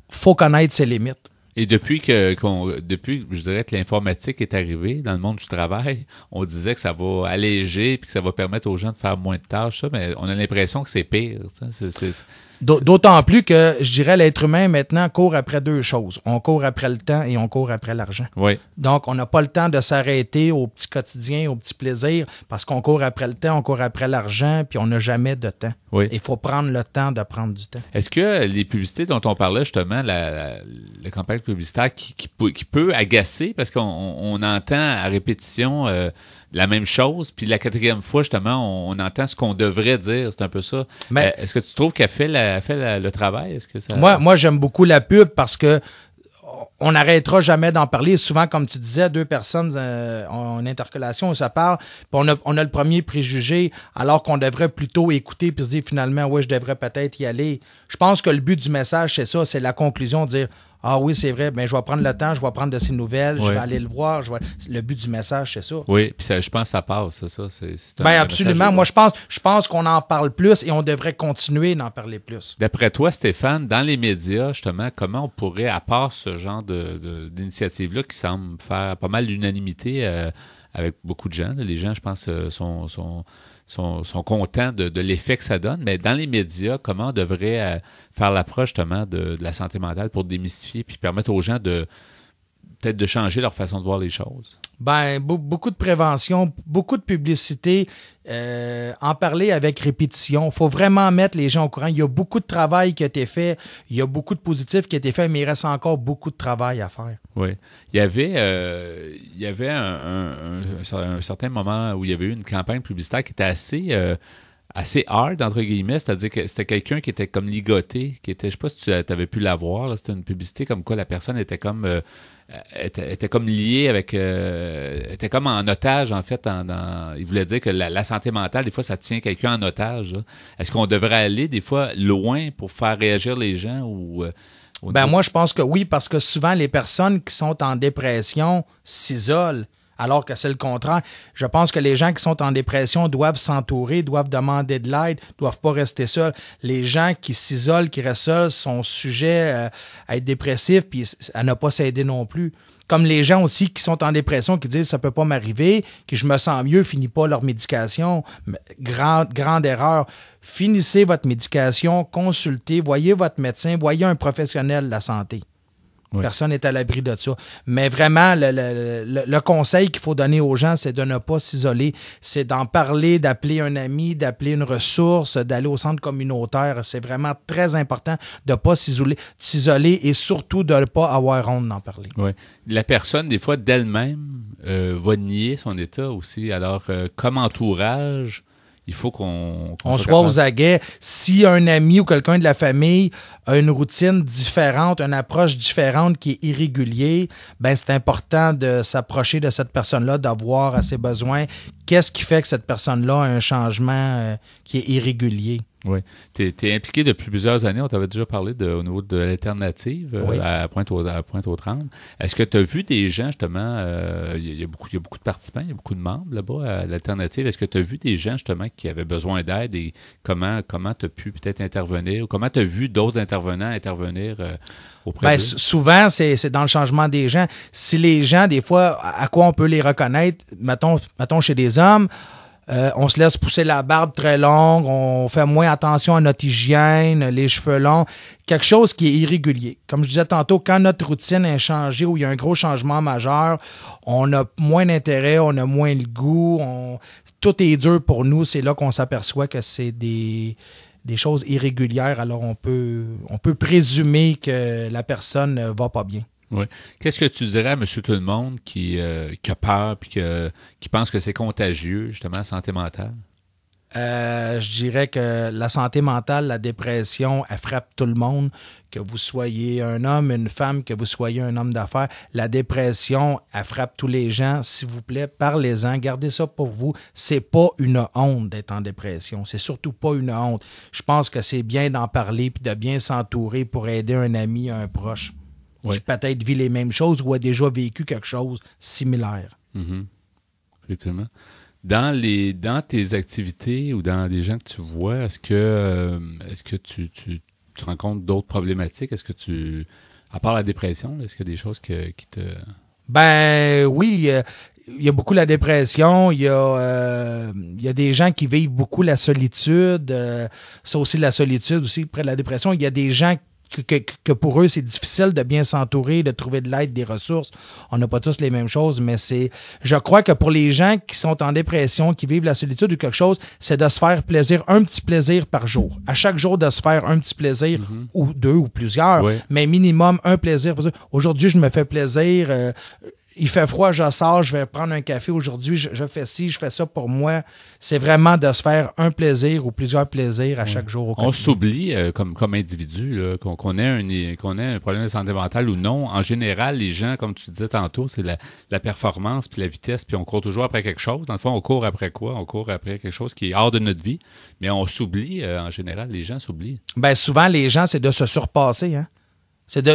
Speaker 8: faut connaître ses limites.
Speaker 1: Et depuis je dirais que l'informatique est arrivée dans le monde du travail, on disait que ça va alléger puis que ça va permettre aux gens de faire moins de tâches, ça, mais on a l'impression que c'est pire.
Speaker 8: D'autant plus que, je dirais, l'être humain maintenant court après 2 choses. On court après le temps et on court après l'argent.
Speaker 1: Oui.
Speaker 8: Donc, on n'a pas le temps de s'arrêter au petit quotidien, au petit plaisir, parce qu'on court après le temps, on court après l'argent, puis on n'a jamais de temps.
Speaker 1: Oui.
Speaker 8: Il faut prendre le temps de prendre du temps.
Speaker 1: Est-ce que les publicités dont on parlait justement, la campagne publicitaire qui peut agacer, parce qu'on entend à répétition la même chose, puis la 4e fois, justement, on entend ce qu'on devrait dire, c'est un peu ça. Mais est-ce que tu trouves qu'elle fait le travail? Est-ce que ça...
Speaker 8: Moi, j'aime beaucoup la pub parce que on n'arrêtera jamais d'en parler. Souvent, comme tu disais, 2 personnes ont une intercalation, ça parle, puis on a le premier préjugé, alors qu'on devrait plutôt écouter puis se dire finalement, oui, je devrais peut-être y aller. Je pense que le but du message, c'est ça, c'est la conclusion, de dire ah oui, c'est vrai, je vais prendre le temps, je vais prendre de ses nouvelles, je vais aller le voir. Le but du message, c'est ça.
Speaker 1: Oui, puis je pense que ça passe, c'est ça.
Speaker 8: Absolument. Moi, je pense qu'on en parle plus et on devrait continuer d'en parler plus.
Speaker 1: D'après toi, Stéphane, dans les médias, justement, comment on pourrait, à part ce genre d'initiative-là qui semble faire pas mal l'unanimité avec beaucoup de gens, les gens, je pense, sont contents de l'effet que ça donne, mais dans les médias, comment on devrait faire l'approche justement de la santé mentale pour démystifier puis permettre aux gens peut-être de changer leur façon de voir les choses?
Speaker 8: Ben, beaucoup de prévention, beaucoup de publicité, en parler avec répétition. Il faut vraiment mettre les gens au courant. Il y a beaucoup de travail qui a été fait, il y a beaucoup de positifs qui a été fait, mais il reste encore beaucoup de travail à faire.
Speaker 1: Oui. Il y avait un certain moment où il y avait eu une campagne publicitaire qui était assez hard, entre guillemets, c'est-à-dire que c'était quelqu'un qui était comme ligoté, qui était, je sais pas si tu avais pu la voir, là, c'était une publicité comme quoi la personne était comme était comme liée avec était comme en otage, en fait. Il voulait dire que la santé mentale, des fois, ça tient quelqu'un en otage. Là. Est-ce qu'on devrait aller des fois loin pour faire réagir les gens ou
Speaker 8: moi, je pense que oui, parce que souvent, les personnes qui sont en dépression s'isolent. Alors que c'est le contraire. Je pense que les gens qui sont en dépression doivent s'entourer, doivent demander de l'aide, doivent pas rester seuls. Les gens qui s'isolent, qui restent seuls, sont sujets à être dépressifs puis à ne pas s'aider non plus. Comme les gens aussi qui sont en dépression, qui disent « ça peut pas m'arriver », que je me sens mieux, finissent pas leur médication. Grande erreur. Finissez votre médication, consultez, voyez votre médecin, voyez un professionnel de la santé. Oui. Personne n'est à l'abri de ça. Mais vraiment, le conseil qu'il faut donner aux gens, c'est de ne pas s'isoler. C'est d'en parler, d'appeler un ami, d'appeler une ressource, d'aller au centre communautaire. C'est vraiment très important de ne pas s'isoler et surtout de ne pas avoir honte d'en parler.
Speaker 1: Oui. La personne, des fois, d'elle-même, va nier son état aussi. Alors, comme entourage, il faut qu'on
Speaker 8: soit aux aguets. Si un ami ou quelqu'un de la famille a une routine différente, une approche différente qui est irrégulière, ben c'est important de s'approcher de cette personne-là, d'avoir à ses besoins. Qu'est-ce qui fait que cette personne-là a un changement qui est irrégulier?
Speaker 1: Oui. Tu es impliqué depuis plusieurs années. On t'avait déjà parlé au niveau de l'alternative
Speaker 8: oui.
Speaker 1: à Pointe-aux-Trembles. Est-ce que tu as vu des gens, justement, il y a beaucoup de participants, il y a beaucoup de membres là-bas à l'alternative. Est-ce que tu as vu des gens, justement, qui avaient besoin d'aide et comment tu as pu peut-être intervenir ou comment tu as vu d'autres intervenants intervenir auprès d'eux?
Speaker 8: Souvent, c'est dans le changement des gens. Si les gens, des fois, à quoi on peut les reconnaître, mettons chez des hommes, on se laisse pousser la barbe très longue, on fait moins attention à notre hygiène, les cheveux longs, quelque chose qui est irrégulier. Comme je disais tantôt, quand notre routine est changée ou il y a un gros changement majeur, on a moins d'intérêt, on a moins le goût, tout est dur pour nous. C'est là qu'on s'aperçoit que c'est des choses irrégulières. Alors on peut présumer que la personne ne va pas bien.
Speaker 1: Oui. Qu'est-ce que tu dirais à monsieur tout le monde qui a peur et qui pense que c'est contagieux, justement, la santé mentale?
Speaker 8: Je dirais que la santé mentale, la dépression, elle frappe tout le monde. Que vous soyez un homme, une femme, que vous soyez un homme d'affaires, la dépression, elle frappe tous les gens. S'il vous plaît, parlez-en, gardez ça pour vous. C'est pas une honte d'être en dépression. C'est surtout pas une honte. Je pense que c'est bien d'en parler puis de bien s'entourer pour aider un ami, un proche. Oui. Qui peut-être vit les mêmes choses ou a déjà vécu quelque chose similaire.
Speaker 1: Mm-hmm. Effectivement. Dans tes activités ou dans les gens que tu vois, est-ce que tu rencontres d'autres problématiques? Est-ce que à part la dépression, est-ce qu'il y a des choses qui te...
Speaker 8: Ben oui, il y a beaucoup la dépression, il y a des gens qui vivent beaucoup la solitude, ça aussi la solitude aussi près de la dépression. Il y a des gens que pour eux, c'est difficile de bien s'entourer, de trouver de l'aide, des ressources. On n'a pas tous les mêmes choses, mais je crois que pour les gens qui sont en dépression, qui vivent la solitude ou quelque chose, c'est de se faire plaisir, un petit plaisir par jour. À chaque jour, de se faire un petit plaisir, ou deux ou plusieurs, oui. Mais minimum un plaisir. Aujourd'hui, je me fais plaisir. Il fait froid, je sors, je vais prendre un café aujourd'hui, je fais ci, je fais ça pour moi. C'est vraiment de se faire un plaisir ou plusieurs plaisirs à chaque jour.
Speaker 1: On s'oublie comme individu, là, qu'on ait un problème de santé mentale ou non. En général, les gens, comme tu disais tantôt, c'est la performance puis la vitesse, puis on court toujours après quelque chose. Dans le fond, on court après quoi? On court après quelque chose qui est hors de notre vie, mais on s'oublie, en général, les gens s'oublient.
Speaker 8: Ben souvent, les gens, c'est de se surpasser, hein? C'est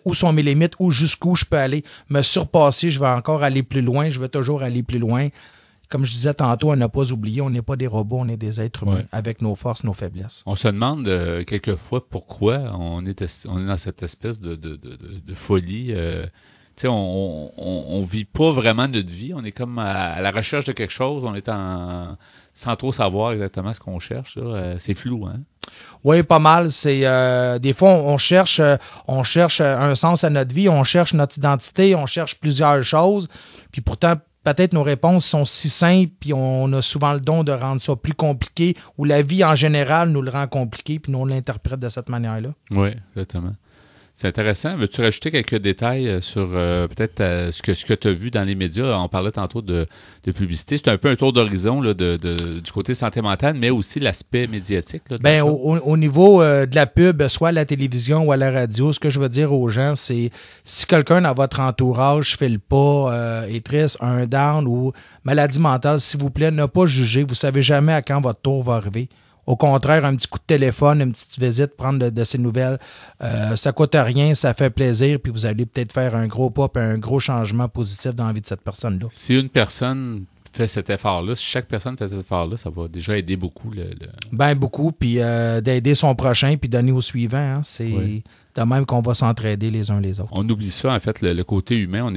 Speaker 8: où sont mes limites, où jusqu'où je peux aller. Me surpasser, je vais encore aller plus loin, je vais toujours aller plus loin. Comme je disais tantôt, on n'a pas oublié, on n'est pas des robots, on est des êtres humains avec nos forces, nos faiblesses.
Speaker 1: On se demande quelquefois pourquoi on est dans cette espèce de folie. On vit pas vraiment notre vie, on est comme à la recherche de quelque chose, on est sans trop savoir exactement ce qu'on cherche. Là. C'est flou, hein?
Speaker 8: Oui, pas mal. C'est des fois on cherche un sens à notre vie, on cherche notre identité, on cherche plusieurs choses. Puis pourtant, peut-être nos réponses sont si simples, puis on a souvent le don de rendre ça plus compliqué, ou la vie en général nous le rend compliqué, puis nous on l'interprète de cette manière-là.
Speaker 1: Oui, exactement. C'est intéressant. Veux-tu rajouter quelques détails sur peut-être ce que tu as vu dans les médias? On parlait tantôt de publicité. C'est un peu un tour d'horizon là, du côté santé mentale, mais aussi l'aspect médiatique. Là,
Speaker 8: ben, au niveau de la pub, soit à la télévision ou à la radio, ce que je veux dire aux gens, c'est si quelqu'un dans votre entourage file pas, est triste, un down ou maladie mentale, s'il vous plaît, ne pas juger. Vous savez jamais à quand votre tour va arriver. Au contraire, un petit coup de téléphone, une petite visite, prendre de ces nouvelles, ça coûte rien, ça fait plaisir, puis vous allez peut-être faire un gros pas et un gros changement positif dans la vie de cette personne-là.
Speaker 1: Si une personne fait cet effort-là, si chaque personne fait cet effort-là, ça va déjà aider beaucoup.
Speaker 8: Ben beaucoup, puis d'aider son prochain, puis donner au suivant. Hein, c'est de même qu'on va s'entraider les uns les autres.
Speaker 1: On oublie ça, en fait, le côté humain. On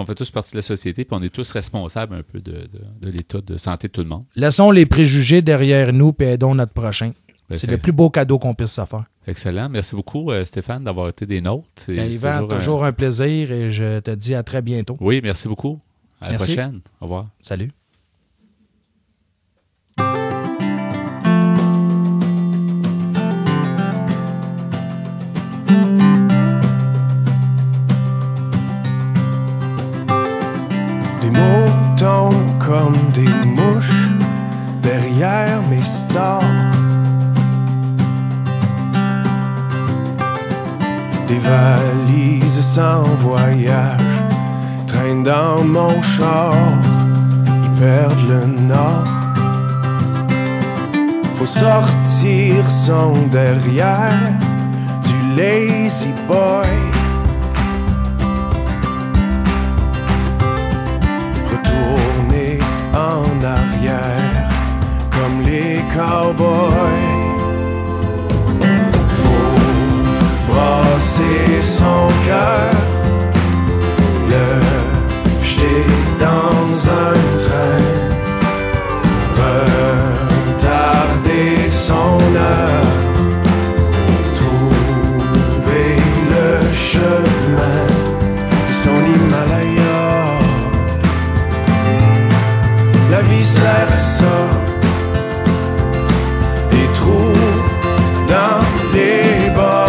Speaker 1: fait tous partie de la société, puis on est tous responsables un peu de l'état de santé de tout le monde.
Speaker 8: Laissons les préjugés derrière nous, puis aidons notre prochain. C'est le plus beau cadeau qu'on puisse se faire.
Speaker 1: Excellent. Merci beaucoup, Stéphane, d'avoir été des nôtres.
Speaker 8: Yvan, toujours un plaisir, et je te dis à très bientôt.
Speaker 1: Oui, merci beaucoup. À la prochaine. Au revoir.
Speaker 8: Salut.
Speaker 2: Des mots tombent comme des mouches derrière mes stores. Des valises sans voyage traînent dans mon char. Ils perdent le nord. Faut sortir son derrière du lazy boy. Retourner en arrière comme les cowboys. Faut brasser son cœur, le jeter dans un train, retarder son heure, trouver le chemin de son Himalaya. La vie sert à ça, des trous dans les bords.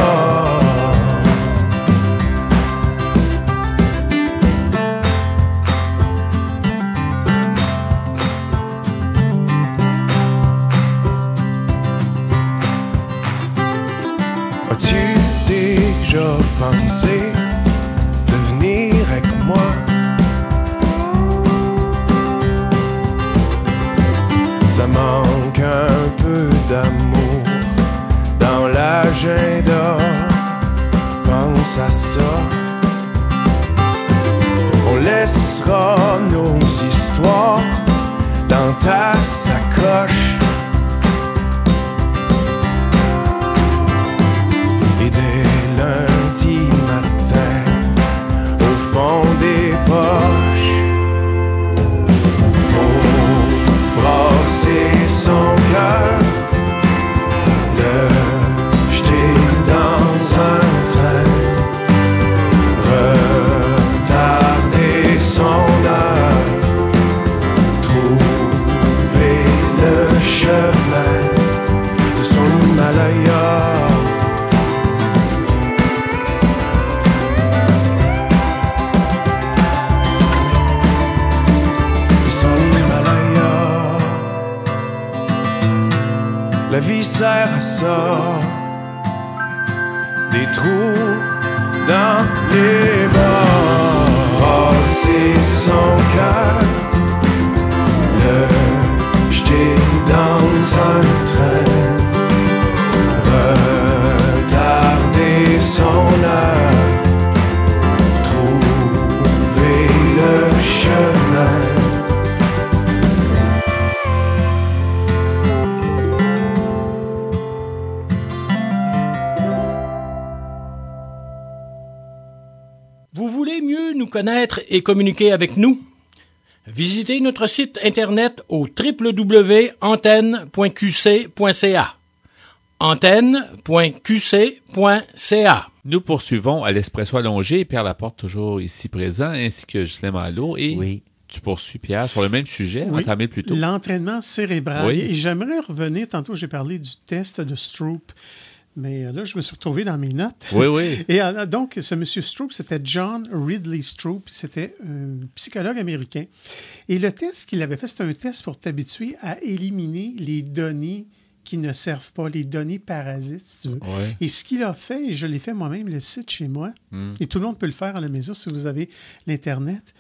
Speaker 2: As-tu déjà pensé de venir avec moi? Ça manque un peu d'amour dans l'agenda. Pense à ça. On laissera nos histoires dans ta sacoche. Et dès lundi matin, au fond des poches, brasser son cœur, le jeter dans un train, retarder son heure, trouver le chemin de son Himalaya. La vie sert à ça, des trous dans les bords. Brasser son cœur, le jeter dans un train, retarder son heure, trouver le chemin.
Speaker 9: Vous voulez mieux nous connaître et communiquer avec nous? Visitez notre site internet au www.antenne.qc.ca. antenne.qc.ca.
Speaker 1: Nous poursuivons à l'Espresso Allongé. Pierre Laporte, toujours ici présent, ainsi que Ghislain Malo. Et
Speaker 7: oui.
Speaker 1: Tu poursuis, Pierre, sur le même sujet,
Speaker 6: Oui,
Speaker 1: entamé plus tôt.
Speaker 6: l'entraînement cérébral.
Speaker 1: Oui.
Speaker 6: Et j'aimerais revenir, tantôt j'ai parlé du test de Stroop, mais là je me suis retrouvé dans mes notes.
Speaker 1: Oui, oui.
Speaker 6: Et donc, ce monsieur Stroop, c'était John Ridley Stroop, c'était un psychologue américain. Et le test qu'il avait fait, c'était un test pour t'habituer à éliminer les données qui ne servent pas, les données parasites, si tu veux.
Speaker 1: Ouais.
Speaker 6: Et ce qu'il a fait, et je l'ai fait moi-même, le site chez moi, et tout le monde peut le faire à la maison si vous avez l'Internet,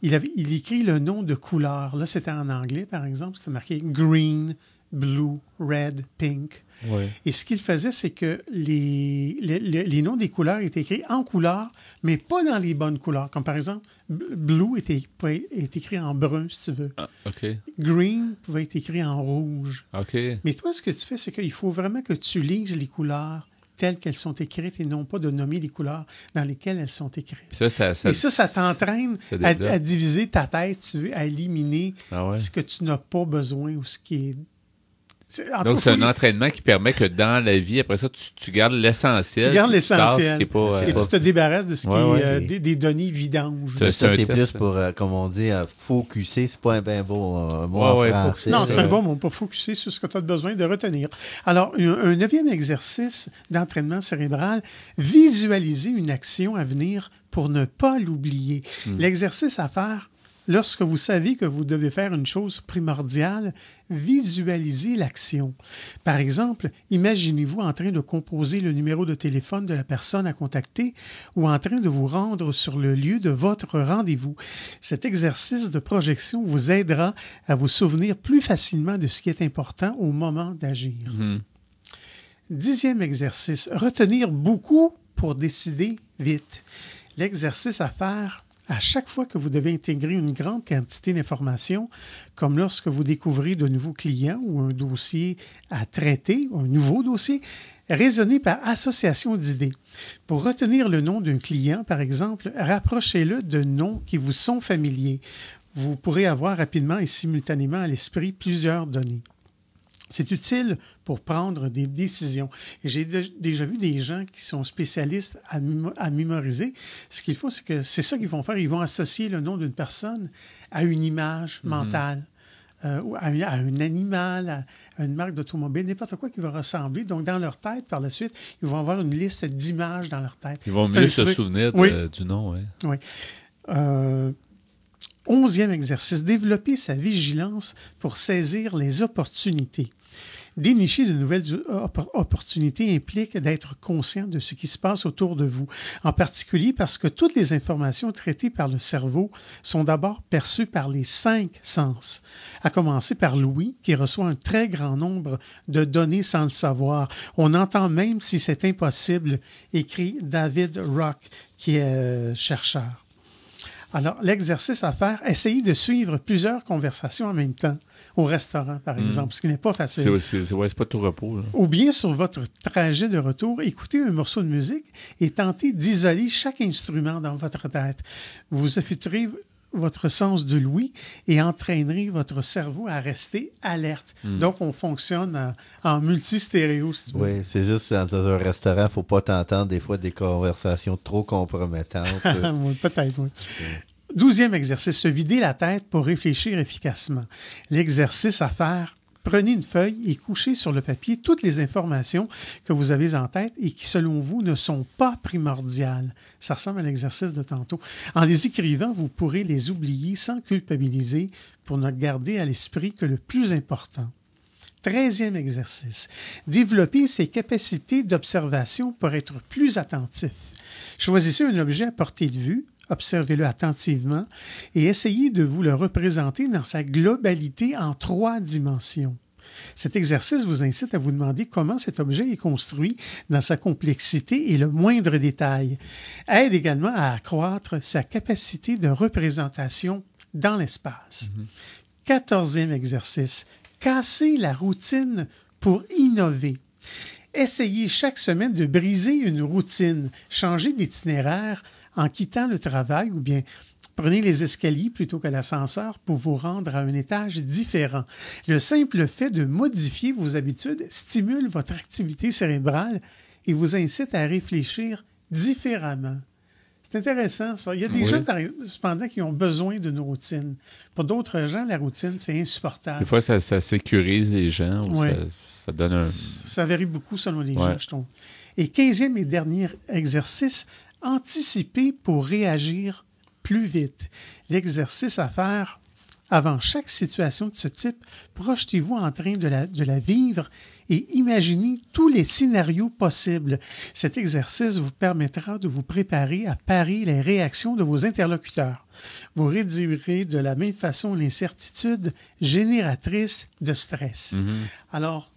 Speaker 6: il écrit le nom de couleur. Là, c'était en anglais, par exemple, c'était marqué green, blue, red, pink.
Speaker 1: Ouais.
Speaker 6: Et ce qu'il faisait, c'est que les noms des couleurs étaient écrits en couleur, mais pas dans les bonnes couleurs. Comme par exemple, blue est écrit en brun, si tu veux.
Speaker 1: Ah, OK.
Speaker 6: Green pouvait être écrit en rouge.
Speaker 1: OK.
Speaker 6: Mais toi, ce que tu fais, c'est qu'il faut vraiment que tu lises les couleurs telles qu'elles sont écrites et non pas de nommer les couleurs dans lesquelles elles sont écrites.
Speaker 1: Puis
Speaker 6: ça t'entraîne à diviser ta tête, tu veux, à éliminer ce que tu n'as pas besoin ou ce qui est...
Speaker 1: Donc, c'est un entraînement qui permet que dans la vie, après ça, tu gardes l'essentiel.
Speaker 6: Tu gardes l'essentiel.
Speaker 1: Et
Speaker 6: tu te débarrasses de ce qui est des données vidanges.
Speaker 7: C'est plus pour, comme on dit, focusser. C'est pas un bien beau mot en français.
Speaker 6: Non, c'est un bon mot pour focusser sur ce que tu as besoin de retenir. Alors, un 9e exercice d'entraînement cérébral, visualiser une action à venir pour ne pas l'oublier. L'exercice à faire, lorsque vous savez que vous devez faire une chose primordiale, visualisez l'action. Par exemple, imaginez-vous en train de composer le numéro de téléphone de la personne à contacter ou en train de vous rendre sur le lieu de votre rendez-vous. Cet exercice de projection vous aidera à vous souvenir plus facilement de ce qui est important au moment d'agir. 10e exercice, retenir beaucoup pour décider vite. L'exercice à faire à chaque fois que vous devez intégrer une grande quantité d'informations, comme lorsque vous découvrez de nouveaux clients ou un dossier à traiter, un nouveau dossier, raisonnez par association d'idées. Pour retenir le nom d'un client, par exemple, rapprochez-le de noms qui vous sont familiers. Vous pourrez avoir rapidement et simultanément à l'esprit plusieurs données. C'est utile pour prendre des décisions. Et j'ai déjà vu des gens qui sont spécialistes à mémoriser. Ce qu'ils font, c'est que c'est ça qu'ils vont faire. Ils vont associer le nom d'une personne à une image mentale, ou à un animal, à une marque d'automobile, n'importe quoi qui va ressembler. Donc, dans leur tête, par la suite, ils vont avoir une liste d'images dans leur tête.
Speaker 1: Ils vont mieux se souvenir du nom.
Speaker 6: Oui. 11e exercice, développer sa vigilance pour saisir les opportunités. Dénicher de nouvelles opportunités implique d'être conscient de ce qui se passe autour de vous, en particulier parce que toutes les informations traitées par le cerveau sont d'abord perçues par les 5 sens, à commencer par l'ouïe, qui reçoit un très grand nombre de données sans le savoir. On entend même si c'est impossible, écrit David Rock, qui est chercheur. Alors, l'exercice à faire, essayez de suivre plusieurs conversations en même temps, au restaurant, par exemple, ce qui n'est pas facile.
Speaker 1: C'est pas tout repos. Là.
Speaker 6: Ou bien, sur votre trajet de retour, écoutez un morceau de musique et tentez d'isoler chaque instrument dans votre tête. Vous affûterez votre sens de l'ouïe et entraînerez votre cerveau à rester alerte. Donc, on fonctionne en multistéréo, si tu veux.
Speaker 7: Oui, c'est juste dans un restaurant, il ne faut pas t'entendre des fois des conversations trop compromettantes.
Speaker 6: Oui, peut-être, oui. 12e exercice, se vider la tête pour réfléchir efficacement. L'exercice à faire, prenez une feuille et couchez sur le papier toutes les informations que vous avez en tête et qui, selon vous, ne sont pas primordiales. Ça ressemble à l'exercice de tantôt. En les écrivant, vous pourrez les oublier sans culpabiliser pour ne garder à l'esprit que le plus important. 13e exercice, développer ses capacités d'observation pour être plus attentif. Choisissez un objet à portée de vue, observez-le attentivement et essayez de vous le représenter dans sa globalité en 3 dimensions. Cet exercice vous incite à vous demander comment cet objet est construit dans sa complexité et le moindre détail. Aide également à accroître sa capacité de représentation dans l'espace. 14e exercice, casser la routine pour innover. Essayez chaque semaine de briser une routine, changer d'itinéraire en quittant le travail ou bien prenez les escaliers plutôt que l'ascenseur pour vous rendre à un étage différent. Le simple fait de modifier vos habitudes stimule votre activité cérébrale et vous incite à réfléchir différemment. C'est intéressant, ça. Il y a des
Speaker 1: Oui.
Speaker 6: gens, cependant, qui ont besoin d'une routine. Pour d'autres gens, la routine, c'est insupportable.
Speaker 1: Des fois, ça sécurise les gens ou
Speaker 6: Oui.
Speaker 1: ça donne un...
Speaker 6: Ça varie beaucoup selon les
Speaker 1: Ouais.
Speaker 6: gens, je trouve. Et 15e et dernier exercice, anticiper pour réagir plus vite. L'exercice à faire avant chaque situation de ce type, projetez-vous en train de la vivre et imaginez tous les scénarios possibles. Cet exercice vous permettra de vous préparer à parer les réactions de vos interlocuteurs. Vous réduirez de la même façon l'incertitude génératrice de stress. Alors,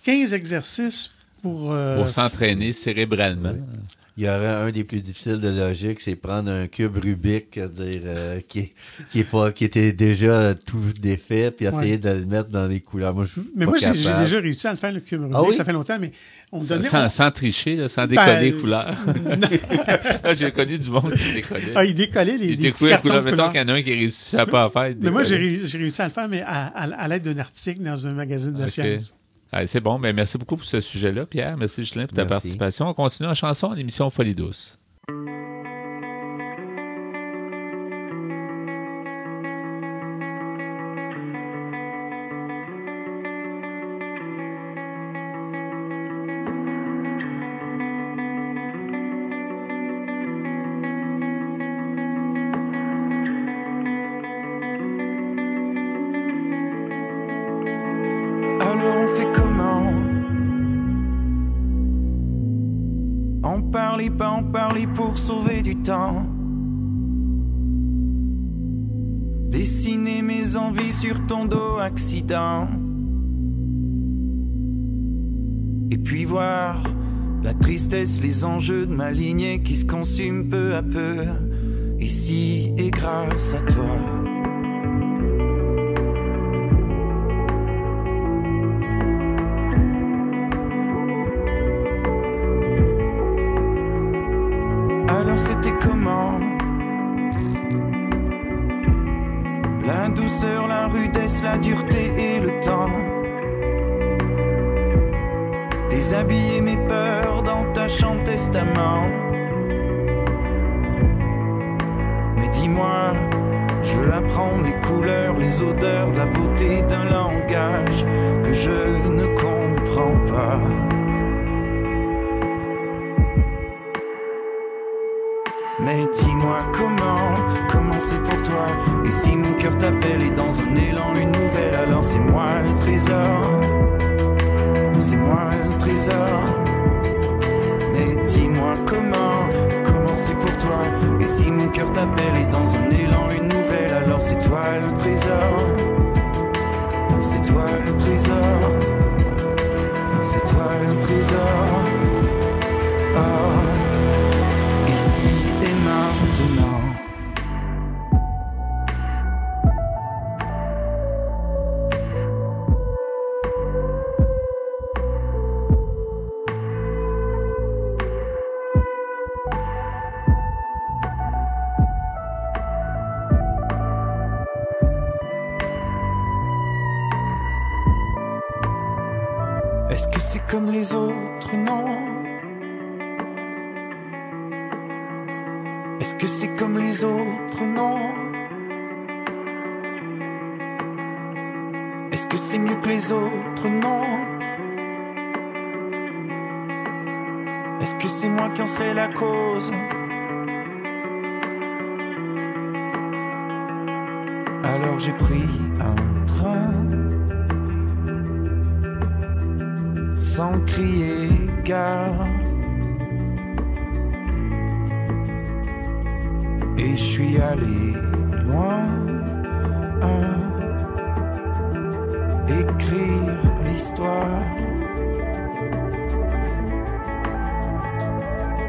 Speaker 6: 15 exercices pour
Speaker 1: s'entraîner cérébralement.
Speaker 7: Il y aurait un des plus difficiles de logique, c'est prendre un cube Rubik, qui était déjà tout défait, puis essayer de le mettre dans les couleurs. Moi,
Speaker 6: Mais moi, j'ai déjà réussi à le faire, le cube Rubik.
Speaker 7: Ah oui?
Speaker 6: Ça fait longtemps, mais on me donnait...
Speaker 1: Sans tricher, là, sans décoller les couleurs. Là, j'ai connu du monde qui décollait.
Speaker 6: Ah, il décollait les petits cartons de
Speaker 1: Mettons
Speaker 6: couleurs.
Speaker 1: qu'il y en a un qui réussit à pas faire.
Speaker 6: Mais moi, j'ai réussi à le faire, mais à l'aide d'un article dans un magazine de sciences.
Speaker 1: Ah, c'est bon. Ben, merci beaucoup pour ce sujet-là, Pierre. Merci, Ghislain, pour ta participation. On continue en chanson à l'émission Folie douce.
Speaker 10: Alors on fait comment? En parler, pas en parler pour sauver du temps. Dessiner mes envies sur ton dos accident. Et puis voir la tristesse, les enjeux de ma lignée qui se consument peu à peu. Ici et grâce à toi. Alors c'était comment? La douceur, la rudesse, la dureté et le temps. Déshabiller mes peurs dans ta chambre testament. Mais dis-moi, je veux apprendre les couleurs, les odeurs, de la beauté d'un langage que je ne comprends pas. Mais dis-moi comment c'est pour toi. Et si mon cœur t'appelle et dans un élan une nouvelle, alors c'est moi le trésor. C'est moi le trésor. Mais dis-moi comment c'est pour toi. Et si mon cœur t'appelle et dans un élan une nouvelle, alors c'est toi le trésor. C'est toi le trésor. C'est toi le trésor. Oh, ici et maintenant. Est-ce que c'est comme les autres? Non. Est-ce que c'est comme les autres? Non. Est-ce que c'est mieux que les autres? Non. Est-ce que c'est moi qui en serais la cause? Alors j'ai pris un train sans crier gare. Et je suis allé loin écrire l'histoire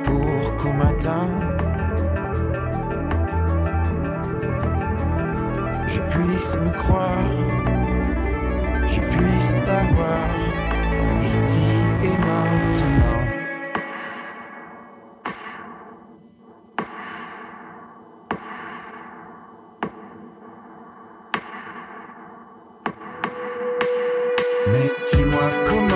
Speaker 10: pour qu'au matin je puisse me croire, je puisse t'avoir ici et maintenant. Mais dis-moi comment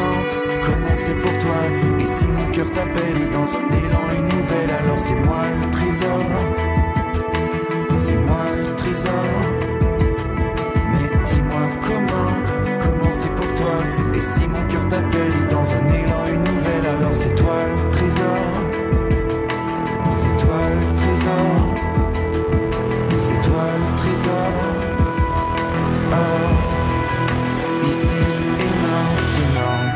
Speaker 10: c'est pour toi. Et si mon cœur t'appelle et dans un élan une nouvelle. Alors c'est moi le trésor, c'est moi le trésor. Mais dis-moi comment c'est pour toi. Et si mon cœur t'appelle et dans un élan une nouvelle, alors c'est toi le trésor, c'est toi le trésor, c'est toi le trésor. Ici et maintenant.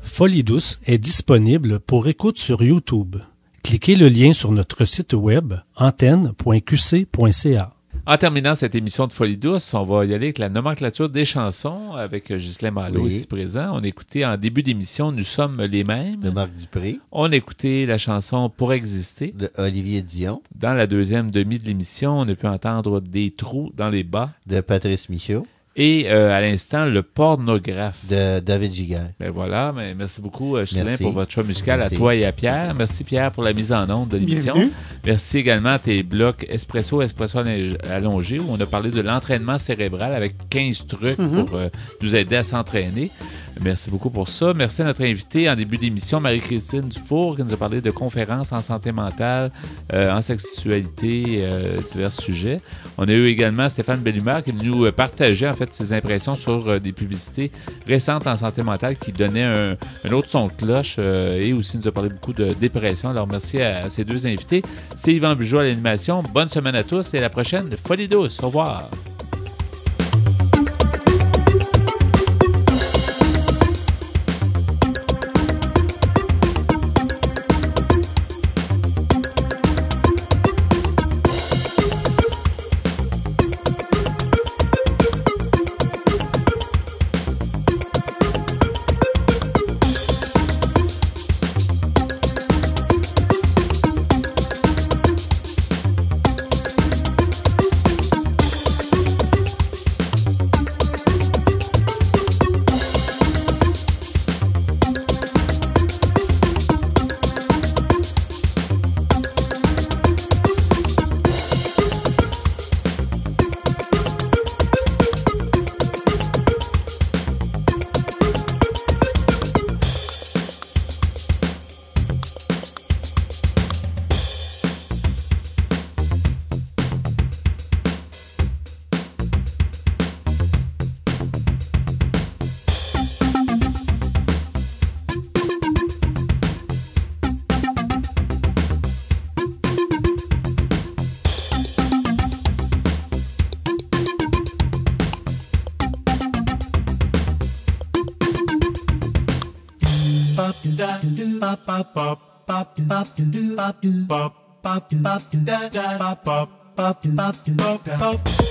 Speaker 11: Folie douce est disponible pour écoute sur YouTube. Cliquez le lien sur notre site web antenne.qc.ca.
Speaker 1: En terminant cette émission de Folie douce, on va y aller avec la nomenclature des chansons avec Ghislain Malo ici présent. On a écouté en début d'émission « Nous sommes les mêmes »
Speaker 7: de Marc Dupré. On
Speaker 1: a écouté la chanson « Pour exister »
Speaker 7: de Olivier Dion.
Speaker 1: Dans la deuxième demi de l'émission, on a pu entendre « Des trous dans les bas »
Speaker 7: de Patrice Michaud.
Speaker 1: Et à l'instant, le pornographe
Speaker 7: de David Giguère.
Speaker 1: Ben voilà, mais merci beaucoup, Ghislain, pour votre choix musical, à toi et à Pierre. Merci, Pierre, pour la mise en onde de l'émission.
Speaker 6: Bienvenue.
Speaker 1: Merci également à tes blocs Espresso allongé, où on a parlé de l'entraînement cérébral avec 15 trucs pour nous aider à s'entraîner. Merci beaucoup pour ça. Merci à notre invitée en début d'émission, Marie-Christine Dufour, qui nous a parlé de conférences en santé mentale, en sexualité, divers sujets. On a eu également Stéphane Bellumeur qui nous partageait en fait ses impressions sur des publicités récentes en santé mentale qui donnaient un autre son de cloche et aussi nous a parlé beaucoup de dépression. Alors merci à ces deux invités. C'est Yvan Bugeaud à l'animation. Bonne semaine à tous et à la prochaine Folie douce. Au revoir.
Speaker 10: Pop